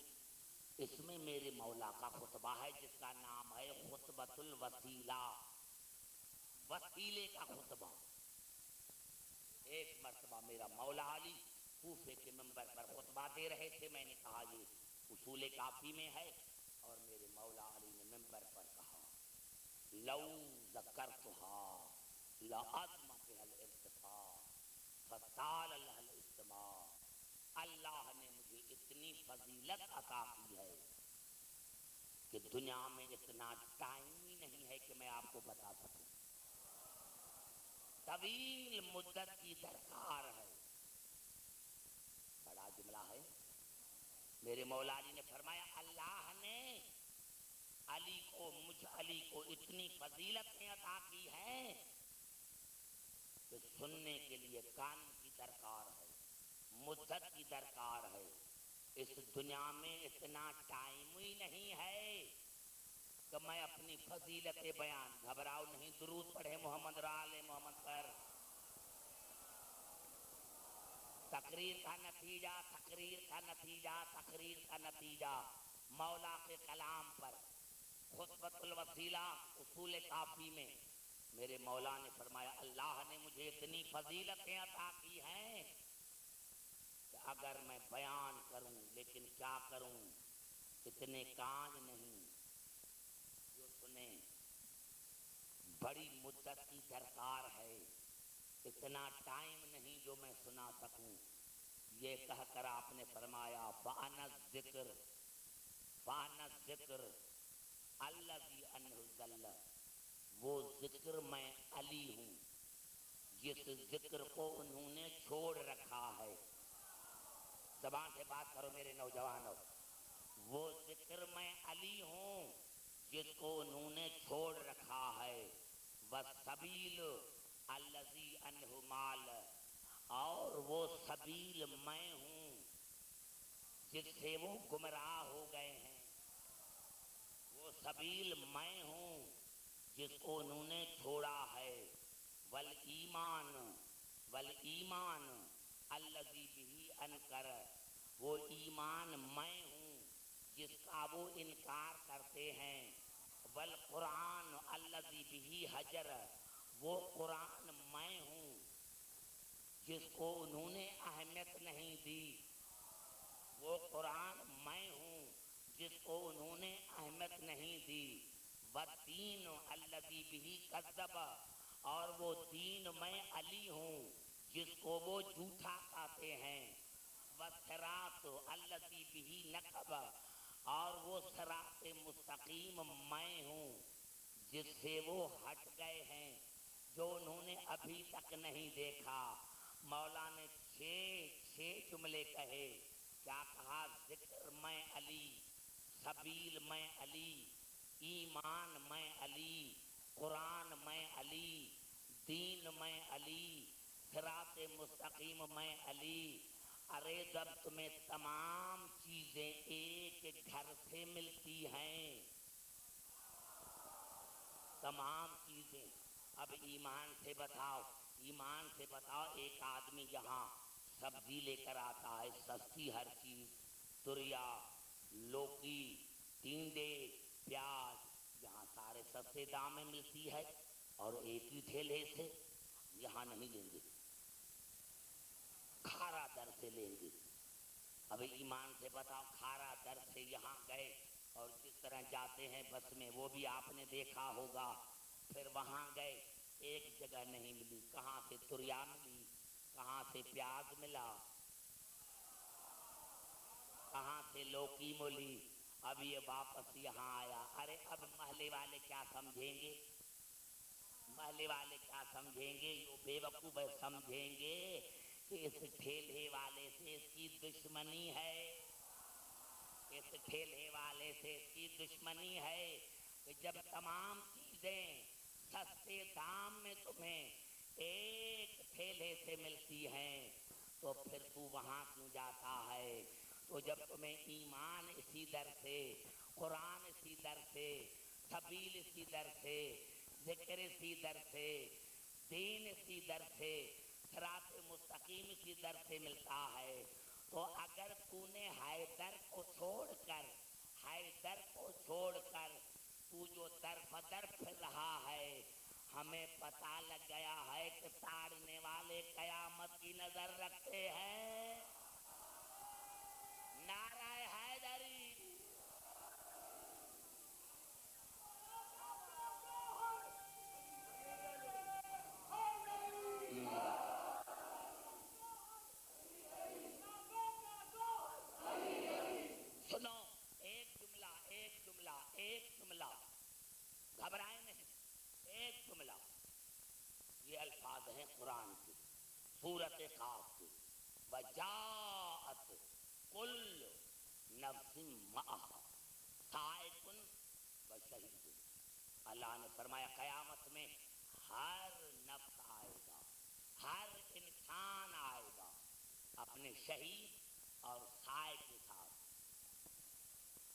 اس میں میرے مولا کا خطبہ ہے جس کا نام ہے خطبۃ الوسیلہ، وسیلے کا خطبہ. ایک مرتبہ میرا مولا علی کوفے کے منبر پر خطبہ دے رہے تھے. میں نے کہا یہ اصول کافی میں ہے، اور میرے مولا علی نے منبر پر کہا لو ذکرتها لعظم بها الارتفاع فطال لها الاجتماع. اللہ نے مجھے اتنی فضیلت عطا کی ہے کہ دنیا میں اتنا ٹائم ہی نہیں ہے کہ میں آپ کو بتا سکوں. طویل مدت کی درکار ہے. بڑا جملہ ہے میرے میرے مولا علی نے فرمایا اللہ نے علی کو مجھ علی کو اتنی فضیلتیں عطا کی ہیں کہ سننے کے لیے کان کی درکار ہے، مدت کی درکار ہے۔ اس دنیا میں اتنا ٹائم ہی نہیں ہے کہ میں اپنی فضیلت بیان، گھبراؤ نہیں، درود پڑھے محمد آل محمد پر۔ تقریر کا نتیجہ، تقریر کا نتیجہ، تقریر کا نتیجہ مولا کے کلام پر خطبۃ الوسیلہ اصول کافی میں میرے مولا نے فرمایا اللہ نے مجھے اتنی فضیلتیں عطا کی ہیں کہ اگر میں بیان کروں لیکن کیا کروں، اتنے کان نہیں جو سنیں، بڑی مدت کی درکار ہے، اتنا ٹائم نہیں جو میں سنا سکوں۔ یہ کہہ کر آپ نے فرمایا فَأَنَا الذِّكْرُ فَأَنَا الذِّكْرُ الَّذِي أَنْهُ ضَلَّ، وہ ذکر میں علی ہوں جس ذکر کو انہوں نے چھوڑ رکھا ہے۔ زبان سے بات کرو میرے نوجوانوں، وہ ذکر میں علی ہوں جس کو انہوں نے چھوڑ رکھا ہے۔ وَالسَّبِيلُ الَّذِي أَنْهُ مَالَ، اور وہ سبیل میں ہوں جس سے وہ گمراہ ہو گئے ہیں، وہ سبیل میں ہوں جس کو انہوں نے چھوڑا ہے۔ والایمان والایمان الذی بہ انکر، وہ ایمان میں ہوں جس کا وہ انکار کرتے ہیں۔ والقرآن الذی بہ حجر، وہ قرآن میں ہوں جس کو انہوں نے اہمیت نہیں دی، وہ قرآن میں ہوں جس کو انہوں نے اہمیت نہیں دی۔ والدین الذی بہ کذب، اور وہ دین میں علی ہوں جس کو وہ جھوٹا کہتے ہیں۔ والصراط الذی بہ نقب، اور وہ صراط مستقیم میں ہوں جس سے وہ ہٹ گئے ہیں، جو انہوں نے ابھی تک نہیں دیکھا۔ مولا نے چھ جملے کہے، کیا کہا؟ ذکر میں علی، سبیل میں علی، ایمان میں علی، قرآن میں علی، دین میں علی، صراط مستقیم میں علی۔ ارے جب تمہیں تمام چیزیں ایک گھر سے ملتی ہیں، تمام چیزیں، اب ایمان سے بتاؤ، ایمان سے بتاؤ، ایک آدمی یہاں سبزی لے کر آتا ہے، سستی ہر چیز، توریا، لوکی، ٹینڈے، پیاز، یہاں سارے سستے دام میں ملتی ہے، اور ایک ہی ٹھیلے سے یہاں نہیں لیں گے، کھارا در سے لیں گے۔ اب ایمان سے بتاؤ، کھارا در سے یہاں گئے، اور جس طرح جاتے ہیں بس میں، وہ بھی آپ نے دیکھا ہوگا، پھر وہاں گئے، ایک جگہ نہیں ملی، کہاں سے توریا ملی، کہاں سے پیاز ملا، کہاں سے لوکی ملی، اب یہ واپس یہاں آیا۔ ارے اب محلے والے کیا سمجھیں گے؟ محلے والے کیا سمجھیں گے؟ یہ بے وقوف سمجھیں گے کہ اس ٹھیلے والے سے اس کی دشمنی ہے، اس ٹھیلے والے سے اس کی دشمنی ہے، کہ جب تمام چیزیں سستے دام میں تمہیں ایک ٹھیلے سے ملتی ہیں تو پھر تو وہاں کیوں جاتا ہے؟ تو جب تمہیں ایمان اسی در سے، قرآن اسی در سے، سبیل اسی در سے، ذکر اسی در سے، دین اسی در سے، صراط مستقیم اسی در سے ملتا ہے، تو اگر تو نے حیدر کو چھوڑ کر، حیدر کو چھوڑ کر تو جو در بدر پھر رہا ہے، ہمیں پتہ لگ گیا ہے کہ تاڑنے والے قیامت کی نظر رکھتے ہیں۔ نعرہ حیدری، سنو، ایک جملہ، ایک جملہ، ایک جملہ، گھبرائیں نہیں، ایک جملہ، یہ الفاظ ہیں قرآن کے، سورۃ قاف کے، وجاءت کل معها سائق و شہید. اللہ نے فرمایا قیامت میں ہر نفس آئے گا، ہر انسان آئے گا اپنے شہید اور سائق کے ساتھ.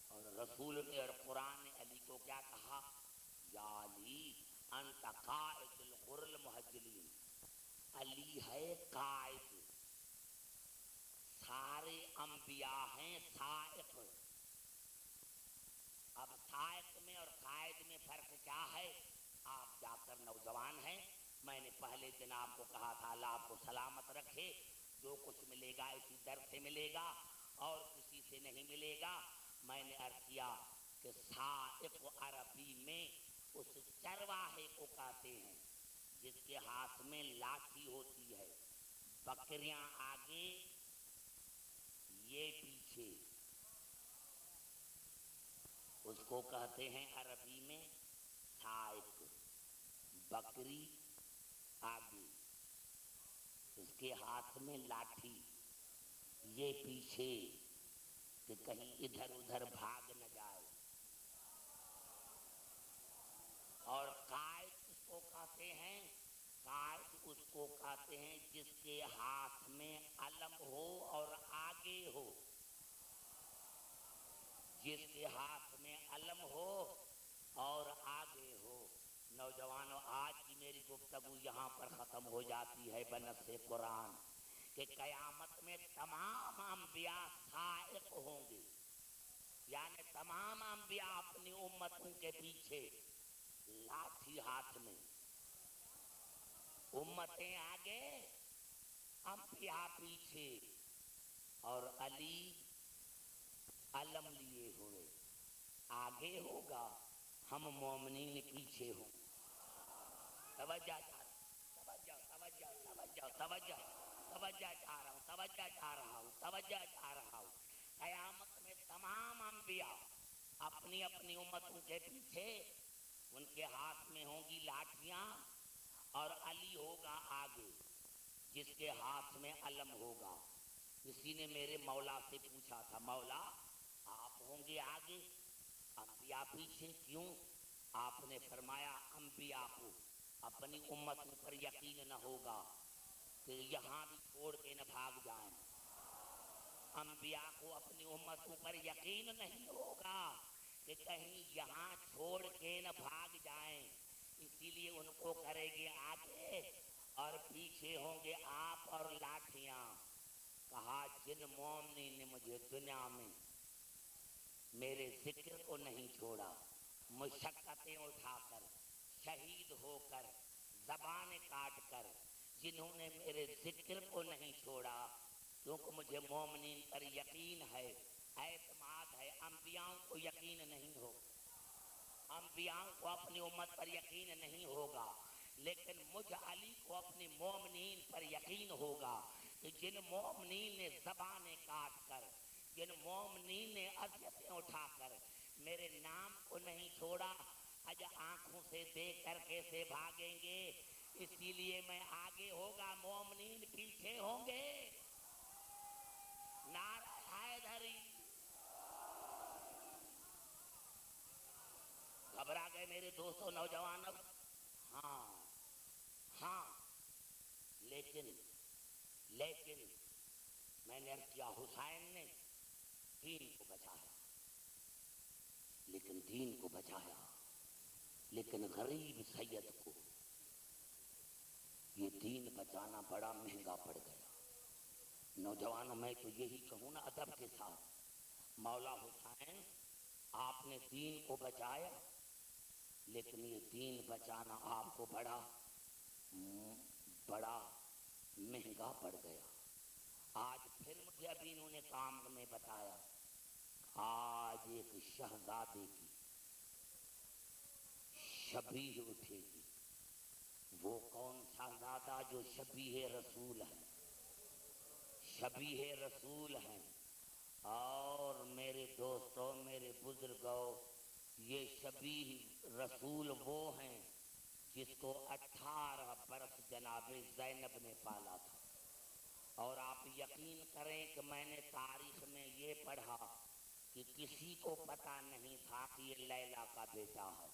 اور رسول نے اور قرآن نے علی کو کیا کہا؟ یا علی انت قائد الغر المحجلین. علی ہے قائد، سارے انبیاء ہیں سائق. اب سائق میں اور قائد میں فرق کیا ہے؟ آپ جا کر نوجوان ہیں، میں نے پہلے دن آپ کو کہا تھا اللہ آپ کو سلامت رکھے، جو کچھ ملے گا اسی در سے ملے گا اور کسی سے نہیں ملے گا. میں نے عرض کیا کہ سائق عربی میں اس چرواہے کو کہتے ہیں جس کے ہاتھ میں لاٹھی ہوتی ہے، بکریاں آگے یہ پیچھے، اس کو کہتے ہیں عربی میں سائق. بکری آگے، اس کے ہاتھ میں لاٹھی، یہ پیچھے کہ کہیں ادھر ادھر بھاگ نہ جائے. اور قائد اس کو کہتے ہیں، قائد اس کو کہتے ہیں جس کے ہاتھ میں علم ہو اور آگے ہو. جس کے ہاتھ میں علم ہو اور آگے ہو. نوجوانوں آج کی میری گفتگو یہاں پر ختم ہو جاتی ہے بنص قرآن کہ قیامت میں تمام انبیاء سائق ہوں گے، یعنی تمام انبیاء اپنی امتوں کے پیچھے لاٹھی ہاتھ میں، امتیں آگے انبیاء پیچھے، اور علی علم لیے ہوئے آگے ہوگا، ہم مومنین پیچھے ہوں. توجہ توجہ توجہ توجہ توجہ توجہ چاہ رہا ہوں، توجہ چاہ رہا ہوں، توجہ چاہ رہا ہوں. قیامت میں تمام انبیاء اپنی اپنی امتوں کے پیچھے، ان کے ہاتھ میں ہوں گی لاٹھیاں اور علی ہوگا آگے جس کے ہاتھ میں علم ہوگا. کسی نے میرے مولا سے پوچھا تھا مولا آپ ہوں گے آگے انبیاء پیچھے کیوں؟ آپ نے فرمایا انبیاء کو اپنی امتوں پر یقین نہ ہوگا کہ یہاں بھی چھوڑ کے نہ بھاگ جائیں. انبیاء کو اپنی امتوں پر یقین نہیں ہوگا کہ کہیں یہاں چھوڑ کے نہ بھاگ جائیں، اسی لیے ان کو کرے گے آگے اور پیچھے ہوں گے آپ اور لاٹھیاں. کہا جن مومنین نے مجھے دنیا میں میرے ذکر کو نہیں چھوڑا، مشقتیں اٹھا کر، شہید ہو کر، زبانیں کاٹ کر، جنہوں نے میرے ذکر کو نہیں چھوڑا، کیونکہ مجھے مومنین پر یقین ہے، اعتماد ہے. انبیاء کو یقین نہیں ہو، انبیاء کو اپنی امت پر یقین نہیں ہوگا، لیکن مجھ علی کو اپنی مومنین پر یقین ہوگا کہ جن مومنین نے زبانیں کاٹ کر، جن مومنین نے اذیتیں اٹھا کر میرے نام کو نہیں چھوڑا، آج آنکھوں سے دیکھ کر کیسے بھاگیں گے؟ اسی لیے میں آگے ہوگا، مومنین پیچھے ہوں گے. نعرہ حیدری. گھبرا گئے میرے دوستوں نوجوانوں؟ ہاں ہاں، لیکن میں نے عرض کیا حسین نے دین کو بچایا، لیکن دین کو بچایا، لیکن غریب سید کو یہ دین بچانا بڑا مہنگا پڑ گیا. نوجوانوں میں تو یہی کہوں نا ادب کے ساتھ، مولا حسین آپ نے دین کو بچایا، لیکن یہ دین بچانا آپ کو بڑا مہنگا پڑ گیا. آج پھر مجھے ابھی انہوں نے کام میں بتایا، آج ایک شہزادے کی شبیہ اٹھے گی. وہ کون شہزادہ؟ جو شبیہ رسول ہے، شبیہ رسول ہیں. اور میرے دوستوں، میرے بزرگوں، یہ شبیہ رسول وہ ہیں جس کو 18 برس جناب زینب نے پالا تھا. اور آپ یقین کریں کہ میں نے تاریخ میں یہ پڑھا کہ کسی کو پتا نہیں تھا کہ یہ لیلا کا بیٹا ہے۔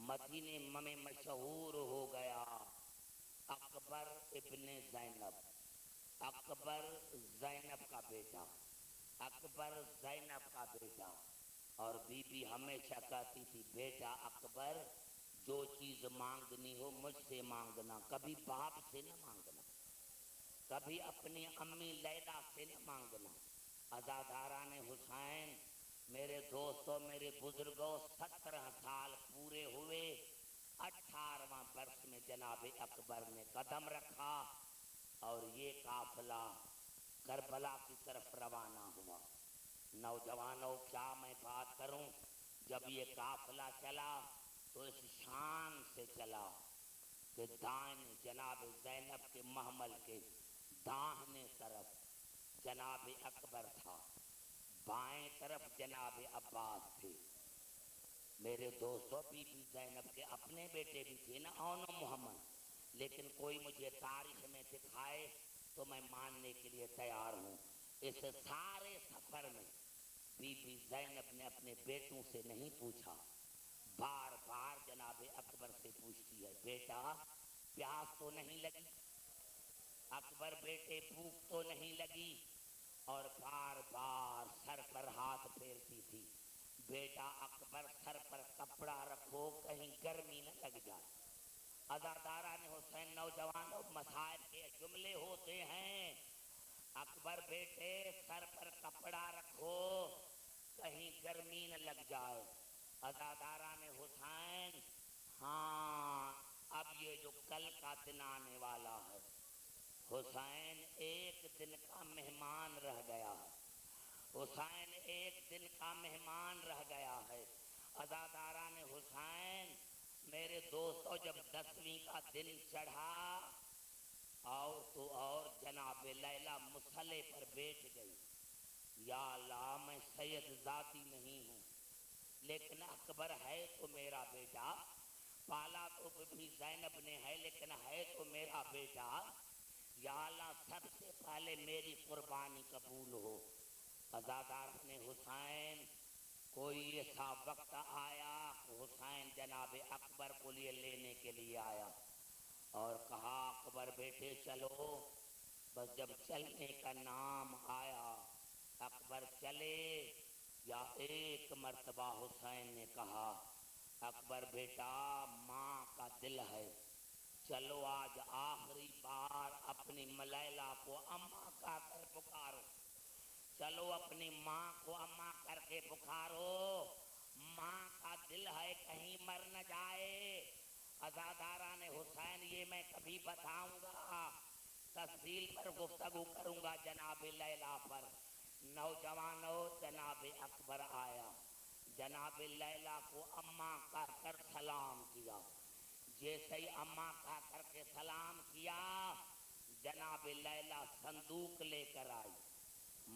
مدینے میں مشہور ہو گیا اکبر ابن زینب، اکبر زینب کا بیٹا، اکبر زینب کا بیٹا۔ اور بی بی ہمیشہ کہتی تھی بیٹا اکبر جو چیز مانگنی ہو مجھ سے مانگنا، کبھی باپ سے نہ مانگنا، کبھی اپنی امی لیلا سے نہ مانگنا۔ عزاداران حسین، میرے دوستوں، میرے بزرگوں، 17 سال پورے ہوئے، 18واں برس میں جناب اکبر نے قدم رکھا اور یہ قافلہ کربلا کی طرف روانہ ہوا۔ نوجوانوں کیا میں بات کروں، جب یہ قافلہ چلا تو اس شان سے چلا کہ دائیں جناب زینب کے محمل کے داہنے طرف جناب اکبر تھا، بائیں طرف جناب عباس تھے۔ میرے دوستوں، بی بی زینب کے اپنے بیٹے بھی تھے نا، اون محمد، لیکن کوئی مجھے تاریخ میں دکھائے تو میں ماننے کے لیے تیار ہوں۔ اس سارے سفر میں بی بی زینب نے اپنے بیٹوں سے نہیں پوچھا، بار بار جناب اکبر سے پوچھتی ہے بیٹا پیاس تو نہیں لگی، اکبر بیٹے بھوک تو نہیں لگی، اور بار بار سر پر ہاتھ پھیرتی تھی بیٹا اکبر سر پر کپڑا رکھو کہیں گرمی نہ لگ جائے۔ عزاداران حسین، نوجوانوں، مسائل کے جملے ہوتے ہیں، اکبر بیٹے سر پر کپڑا رکھو کہیں گرمی نہ لگ جائے۔ عزاداران حسین، ہاں اب یہ جو کل کا دن آنے والا ہے، حسین ایک دن کا مہمان رہ گیا ہے، حسین ایک دن کا مہمان رہ گیا ہے۔ عزاداران حسین، میرے دوستو، جب 10ویں کا دن چڑھا اور تو اور جناب لیلا مصلے پر بیٹھ گئی۔ یا اللہ، میں سید ذاتی نہیں ہوں لیکن اکبر ہے تو میرا بیٹا، پالا تو بھی زینب نے ہے لیکن ہے تو میرا بیٹا، یا اللہ سب سے پہلے میری قربانی قبول ہو۔ عزاداران حسین، کوئی ایسا وقت آیا حسین جناب اکبر کو لینے کے لیے آیا اور کہا اکبر بیٹے چلو۔ بس جب چلنے کا نام آیا اکبر چلے، یا ایک مرتبہ حسین نے کہا اکبر بیٹا ماں کا دل ہے، چلو آج آخری بار اپنی لیلا کو اماں کہہ کر پکارو، چلو اپنی ماں کو اماں کر کے پکارو، ماں کا دل ہے کہیں مر نہ جائے۔ عزاداران حسین، یہ میں کبھی بتاؤں گا، تفصیل پر گفتگو کروں گا جناب لیلا پر۔ نوجوانوں، جناب اکبر آیا، جناب لیلا کو اماں کہہ کر سلام کیا، جیسے ہی اماں کہہ کر کے سلام کیا جناب لیلا صندوق لے کر آئی۔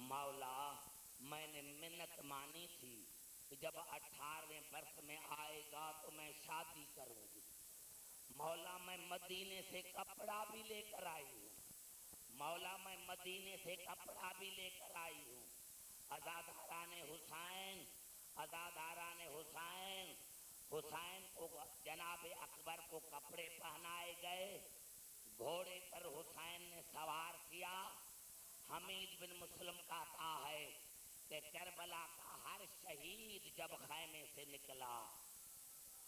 مولا میں نے منت مانی تھی کہ جب 18ویں برس میں آئے گا تو میں شادی کروں گی، مولا میں مدینے سے کپڑا بھی لے کر آئی ہوں، مولا میں مدینے سے کپڑا بھی لے کر آئی ہوں۔ عزاداران حسین، عزاداران حسین، حسین کو جناب اکبر کو کپڑے پہنائے گئے، گھوڑے پر حسین نے سوار کیا۔ حمید بن مسلم کہتا ہے کہ کربلا کا ہر شہید جب خیمے سے نکلا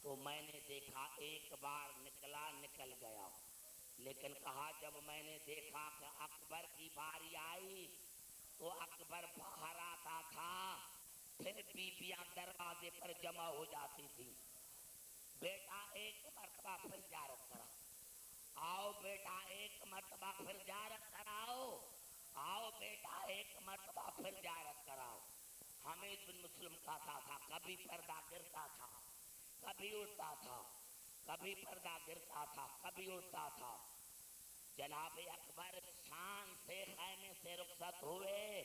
تو میں نے دیکھا ایک بار نکلا نکل گیا، لیکن کہا جب میں نے دیکھا کہ اکبر کی باری آئی تو اکبر باہر آتا تھا، پھر بیبیاں دروازے پر جمع ہو جاتی تھی، بیٹا ایک مرتبہ پھر زیارت کرا، آؤ بیٹا ایک مرتبہ پھر زیارت کراؤ، آؤ بیٹا ایک مرتبہ پھر زیارت کراؤ۔ حمید بن مسلم کہتا تھا کبھی پردہ گرتا تھا کبھی اٹھتا تھا، کبھی پردہ گرتا تھا کبھی اٹھتا تھا۔ جناب اکبر شان سے خیمے سے رخصت ہوئے،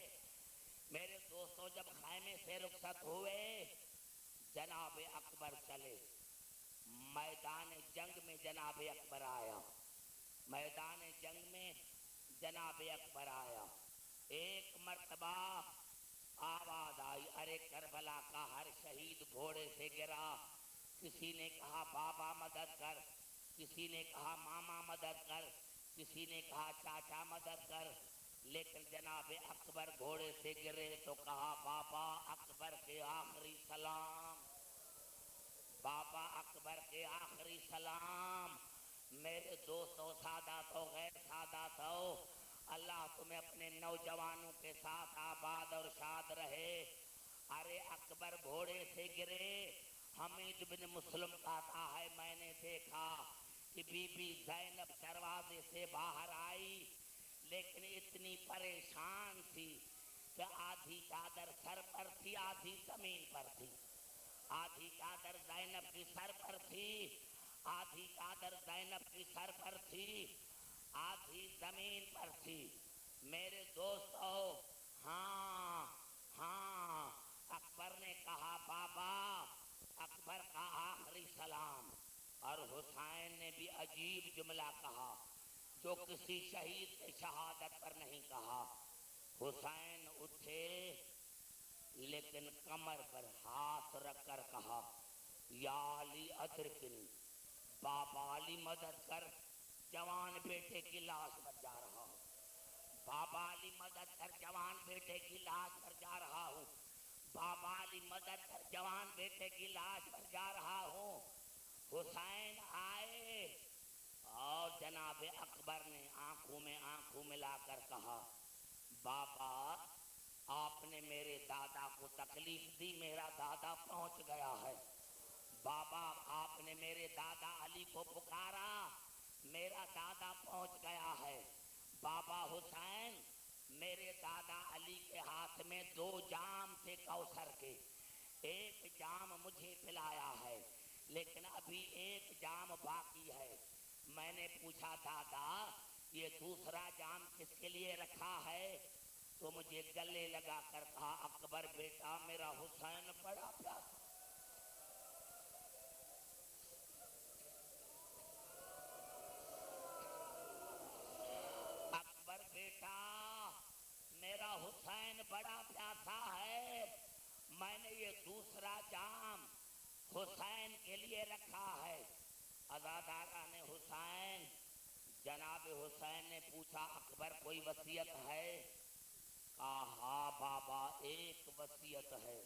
میرے دوستوں جب خیمے سے رخصت ہوئے جناب اکبر چلے، میدان جنگ میں جناب اکبر آیا، میدان جنگ میں جناب اکبر آیا، ایک مرتبہ آواز آئی ارے کربلا کا ہر شہید گھوڑے سے گرا، کسی نے کہا بابا مدد کر، کسی نے کہا ماما مدد کر، کسی نے کہا چاچا مدد کر، لیکن جناب اکبر گھوڑے سے گرے تو کہا بابا اکبر کے آخری سلام، بابا اکبر کے آخری سلام۔ میرے دوستو، سادات و غیر سادات ہو، اللہ تمہیں اپنے نوجوانوں کے ساتھ آباد اور شاد رہے۔ ارے اکبر گھوڑے سے گرے، حمید بن مسلم کہتا ہے میں نے دیکھا کہ بی بی زینب دروازے سے باہر آئی، لیکن اتنی پریشان تھی کہ آدھی چادر سر پر تھی آدھی زمین پر تھی، آدھی چادر زینب کی سر پر تھی، آدھی چادر زینب کی سر پر تھی، آدھی زمین پر تھی۔ میرے دوستو، ہاں ہاں، اکبر نے کہا بابا اکبر کا آخری سلام، اور حسین نے بھی عجیب جملہ کہا جو کسی شہید کی شہادت پر نہیں کہا۔ حسین اٹھے لیکن کمر پر ہاتھ رکھ کر کہا یا علی ادرکنی، بابا علی مدد کر، جوان بیٹے کی لاش پر جا رہا ہوں، بابا علی مدد کر، جوان بیٹے کی لاش پر جا رہا ہوں، بابا علی مدد کر، جوان بیٹے کی لاش پر جا رہا ہوں۔ حسین آئے اور جناب اکبر نے آنکھوں میں آنکھوں ملا کر کہا بابا آپ نے میرے دادا کو تکلیف دی، میرا دادا پہنچ گیا ہے، بابا آپ نے میرے دادا علی کو پکارا، میرا دادا پہنچ گیا ہے۔ بابا حسین، میرے دادا علی کے ہاتھ میں 2 جام تھے کوثر کے، ایک جام مجھے پلایا ہے لیکن ابھی ایک جام باقی ہے۔ میں نے پوچھا دادا یہ دوسرا جام کس کے لیے رکھا ہے؟ تو مجھے گلے لگا کر کہا اکبر بیٹا میرا حسین بڑا پیاسا، اکبر بیٹا میرا حسین بڑا پیاسا ہے، میں نے یہ دوسرا جام حسین کے لیے رکھا ہے۔ عزاداران حسین، جناب حسین نے پوچھا اکبر کوئی وصیت ہے؟ کہا ہاں بابا ایک وصیت ہے،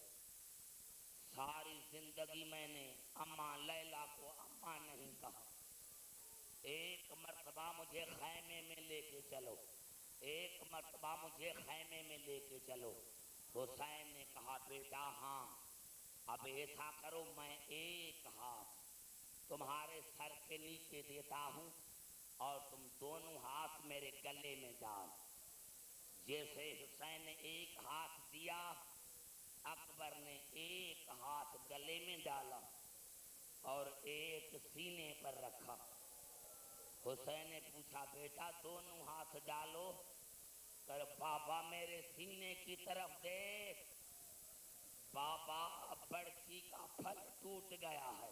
ساری زندگی میں نے اماں لیلا کو اماں نہیں کہا، ایک مرتبہ مجھے خیمے میں لے کے چلو، ایک مرتبہ مجھے خیمے میں لے کے چلو۔ حسین نے کہا بیٹا ہاں، اب ایسا کرو میں ایک ہاتھ تمہارے سر کے نیچے دیتا ہوں اور تم دونوں ہاتھ میرے گلے میں ڈال۔ جیسے حسین نے ایک ہاتھ دیا، اکبر نے ایک ہاتھ گلے میں ڈالا اور ایک سینے پر رکھا۔ حسین نے پوچھا بیٹا دونوں ہاتھ ڈالو، کر بابا میرے سینے کی طرف دیکھ، بابا برچھی کا پھل ٹوٹ گیا ہے،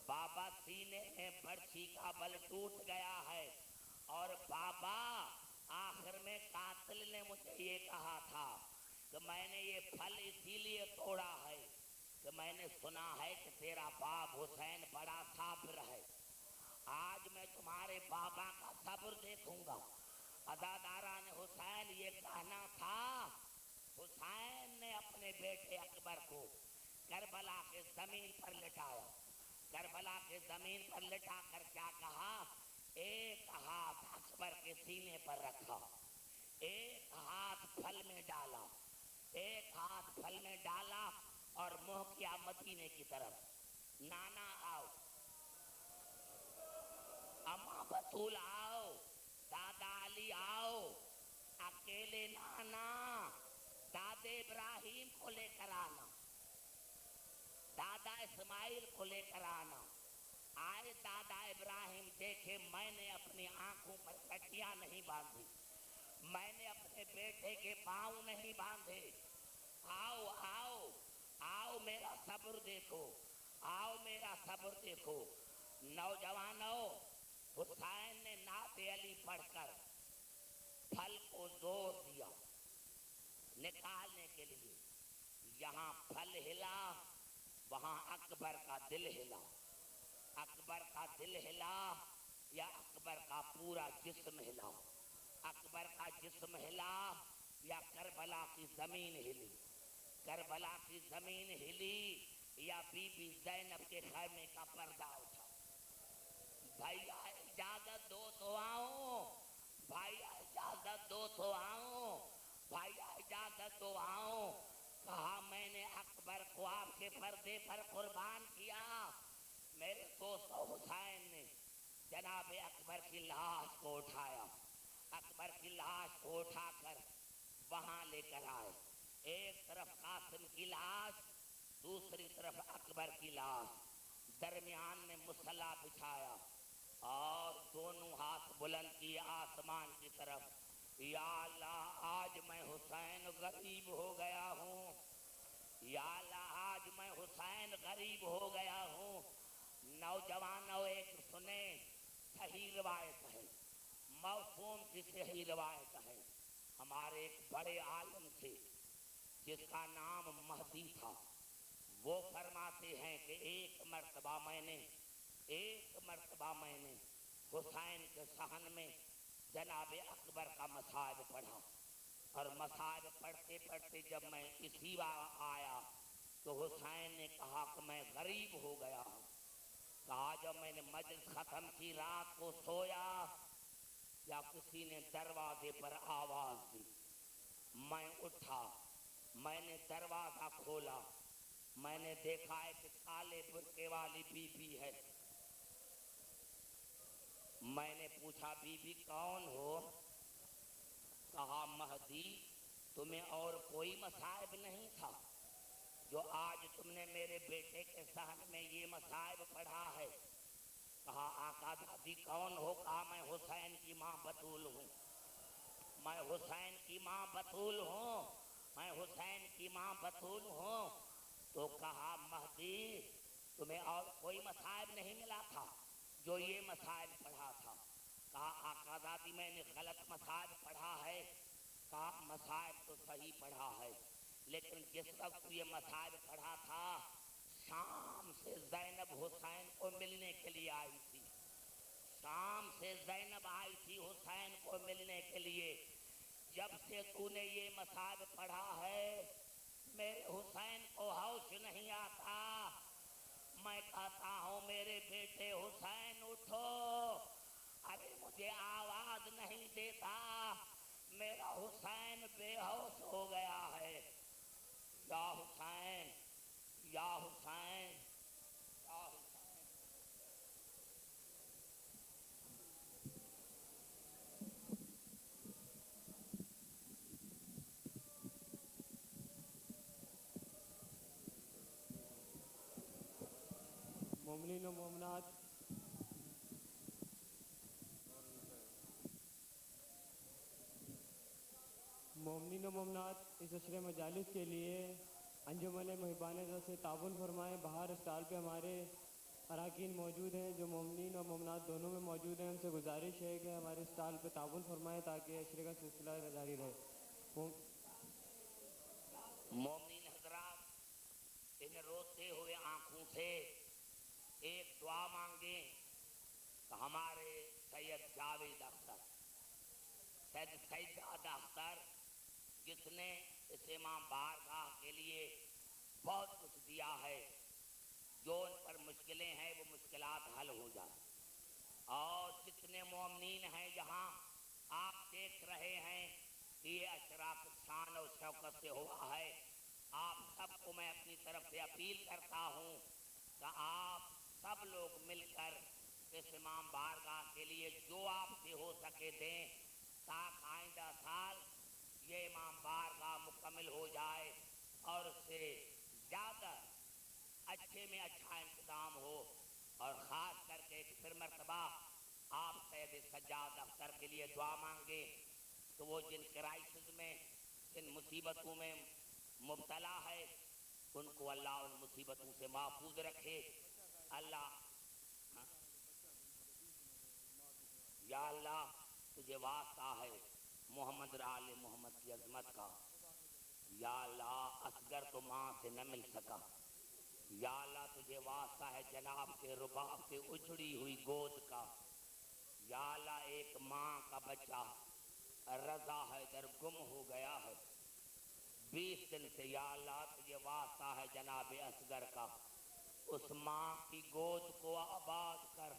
بابا سینے میں برچھی کا بل ٹوٹ گیا ہے، اور بابا آخر میں قاتل نے مجھے یہ کہا تھا کہ میں نے یہ پھل اسی لیے توڑا ہے کہ میں نے سنا ہے کہ تیرا باپ حسین بڑا صابر ہے، آج میں تمہارے بابا کا صبر دیکھوں گا۔ عزاداران حسین، یہ کہنا تھا، حسین نے اپنے بیٹے اکبر کو کربلا کے زمین پر لٹایا، کربلا کے زمین پر لٹا کر کیا کہا، ایک ہاتھ اکبر کے سینے پر رکھا، ایک ہاتھ پھل میں ڈالا، ایک ہاتھ پھل میں ڈالا اور منہ کیا مدینے کی طرف، نانا آؤ، اماں بطول آؤ، دادا علی آؤ، اکیلے نانا، دادے ابراہیم کو لے کر آنا، دادا اسماعیل کو لے کر آنا۔ آئے دادا ابراہیم، دیکھے میں نے اپنی آنکھوں پر پٹیاں نہیں باندھی، میں نے اپنے بیٹے کے پاؤں نہیں باندھے، آؤ آؤ آؤ میرا صبر دیکھو، آؤ میرا صبر دیکھو۔ نوجوانوں، حسین نے نعت علی پڑھ کر پھل کو زور دیا نکالنے کے لیے، یہاں ہلا وہاں اکبر کا دل ہلا، اکبر کا دل ہلا یا اکبر کا پورا جسم ہلا، اکبر کا جسم ہلا یا کربلا کی زمین ہلی، کربلا کی زمین ہلی یا بی بی زینب کے خیمے کا پردہ اٹھا۔ بھائی اجازت دو تو آؤں، بھائی اجازت دو تو آؤں، بھائی اجازت دو آؤں۔ کہا میں نے اکبر کو آپ کے پردے پر قربان کیا۔ میرے دوست حسین نے جناب اکبر کی لاش کو اٹھایا، اکبر کی لاش کو اٹھا کر وہاں لے کر آئے۔ ایک طرف قاسم کی لاش، دوسری طرف اکبر کی لاش، درمیان میں مصلی بچھایا اور دونوں ہاتھ بلند کیے آسمان کی طرف۔ یا اللہ آج میں حسین غریب ہو گیا ہوں، یا اللہ آج میں حسین غریب ہو گیا ہوں۔ نوجوانوں ایک سنیں، صحیح روایت ہے، موسوم کی صحیح روایت ہے، ہمارے ایک بڑے عالم تھے جس کا نام مہدی تھا، وہ فرماتے ہیں کہ ایک مرتبہ میں نے حسین کے صحن میں جناب اکبر کا مصائب پڑھا، اور مصائب پڑھتے پڑھتے جب میں اسی وقت آیا تو حسین نے کہا کہ میں غریب ہو گیا ہوں۔ کہا جب میں نے مجلس ختم کی رات کو سویا یا کسی نے دروازے پر آواز دی، میں اٹھا، میں نے دروازہ کھولا، میں نے دیکھا ہے کہ کالے برقعے والی بی بی ہے۔ میں نے پوچھا بی بی کون ہو؟ کہا مہدی، تمہیں اور کوئی مصائب نہیں تھا جو آج تم نے میرے بیٹے کے صحن میں یہ مصائب پڑھا ہے؟ کہا آقا دادی کون ہو؟ کہا میں حسین کی ماں بطول ہوں، میں حسین کی ماں بطول ہوں، میں حسین کی ماں بطول ہوں۔ تو کہا مہدی تمہیں اور کوئی مصائب نہیں ملا تھا جو یہ مصائب پڑھا تھا؟ کہا آقا دادی میں نے غلط مصائب پڑھا ہے۔ کہا مصائب تو صحیح پڑھا ہے، لیکن جس وقت یہ مصائب پڑھا تھا شام سے زینب حسین کو ملنے کے لیے آئی تھی، شام سے زینب آئی تھی حسین کو ملنے کے لیے۔ جب سے تو نے یہ مصائب پڑھا ہے میرے حسین کو ہوش نہیں آتا، میں کہتا ہوں میرے بیٹے حسین اٹھو، ارے مجھے آواز نہیں دیتا، میرا حسین بے ہوش ہو گیا ہے۔ یا حسین، یا حسین، یا حسین۔ مومنین و مومنات، مومنین و مومنات اس عشر مجالس کے لیے انجمن محبان سے تعاون فرمائیں۔ باہر اسٹال پہ ہمارے اراکین موجود ہیں جو مومنین اور مومنات دونوں میں موجود ہیں، ان سے گزارش ہے کہ ہمارے اسٹال پہ تعاون فرمائیں تاکہ عشرے کا سلسلہ جاری رہے۔ مومنین حضرات، ان روتے ہوئے آنکھوں سے ایک دعا مانگیں کہ ہمارے سید جاوید اختر، سید اختر جس نے اس امام بارگاہ کے لیے بہت کچھ دیا ہے، جو ان پر مشکلیں ہیں وہ مشکلات حل ہو جائیں، اور جتنے مومنین ہیں جہاں آپ دیکھ رہے ہیں کہ یہ اشراق شان و شوکت سے ہوا ہے، آپ سب کو میں اپنی طرف سے اپیل کرتا ہوں کہ آپ سب لوگ مل کر اس امام بارگاہ کے لیے جو آپ سے ہو سکے دیں، تاکہ آئندہ سال یہ امام بارگاہ مکمل ہو جائے اور اس سے زیادہ اچھے میں اچھا انتظام ہو۔ اور خاص کر کے ایک پھر مرتبہ آپ سید سجاد اختر کے لیے دعا مانگے تو وہ جن کرائسس میں، جن مصیبتوں میں مبتلا ہے، ان کو اللہ ان مصیبتوں سے محفوظ رکھے۔ اللہ یا اللہ تجھے واسطہ ہے محمد آل محمد کی عظمت کا، یا اللہ اصغر تو تو ماں سے نہ مل سکا، یا اللہ تجھے واسطہ ہے جناب کے رباب سے اجڑی ہوئی گود کا، یا اللہ ایک ماں کا بچہ رضا حیدر گم ہو گیا ہے 20 دن سے، یا اللہ تجھے واسطہ ہے جناب اصغر کا، اس ماں کی گود کو آباد کر،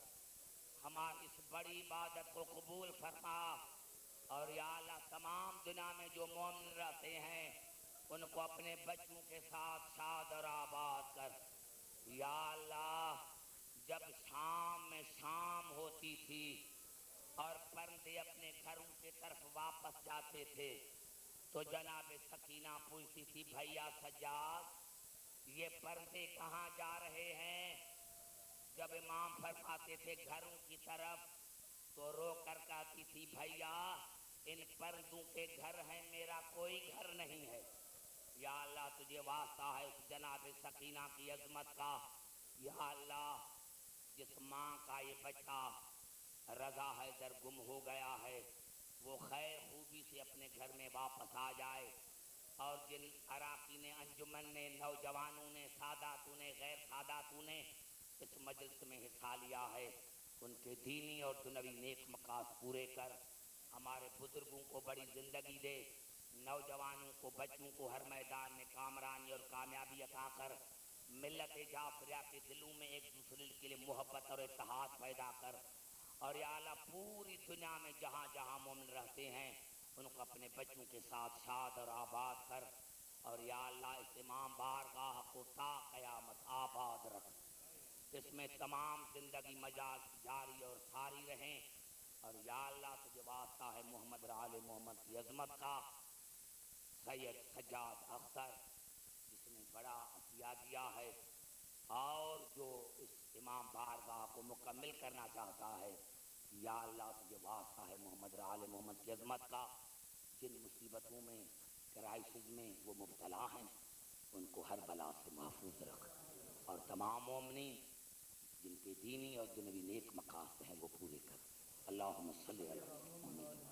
ہماری اس بڑی عبادت کو قبول فرما، اور یا اللہ تمام دنیا میں جو مومن رہتے ہیں ان کو اپنے بچوں کے ساتھ شاد اور آباد کر، یا اللہ جب شام میں شام ہوتی تھی اور پرندے اپنے گھروں کی طرف واپس جاتے تھے تو جناب سکینہ پوچھتی تھی بھیا سجاد یہ پرندے کہاں جا رہے ہیں؟ جب امام فرماتے تھے گھروں کی طرف تو رو کر کہتی تھی بھیا ان پرندوں کے گھر ہیں، میرا کوئی گھر نہیں ہے، یا اللہ تجھے واسطہ ہے اس جناب سکینہ کی عظمت کا، یا اللہ جس ماں کا یہ بچہ رضا حیدر گم ہو گیا ہے وہ خیر خوبی سے اپنے گھر میں واپس آ جائے، اور جن اراکین انجمن نے، نوجوانوں نے، ساداتوں نے، غیر ساداتوں نے اس مجلس میں حصہ لیا ہے ان کے دینی اور دنیوی نیک مقاصد پورے کر، ہمارے بزرگوں کو بڑی زندگی دے، نوجوانوں کو بچوں کو ہر میدان میں کامرانی اور کامیابی عطا کر، ملت جعفریہ کے دلوں میں ایک دوسرے کے لیے محبت اور اتحاد پیدا کر، اور یا اللہ پوری دنیا میں جہاں جہاں مومن رہتے ہیں ان کو اپنے بچوں کے ساتھ شاد اور آباد کر، اور یا اللہ اس امام بارگاہ کو تا قیامت آباد رکھ، اس میں تمام زندگی مجال جاری اور ساری رہیں، اور یا اللہ تجھے واسطہ ہے محمد آل محمد کی عظمت کا، سید سجاد اختر جس نے بڑا عطیہ دیا ہے اور جو اس امام بارگاہ کو مکمل کرنا چاہتا ہے، یا اللہ تجھے واسطہ ہے محمد آل محمد کی عظمت کا، جن مصیبتوں میں کرائسس میں وہ مبتلا ہیں ان کو ہر بلا سے محفوظ رکھ، اور تمام مومنین جن کے دینی اور دنیوی نیک مقاصد ہیں وہ پورے کر، اللہم صلی علی محمد۔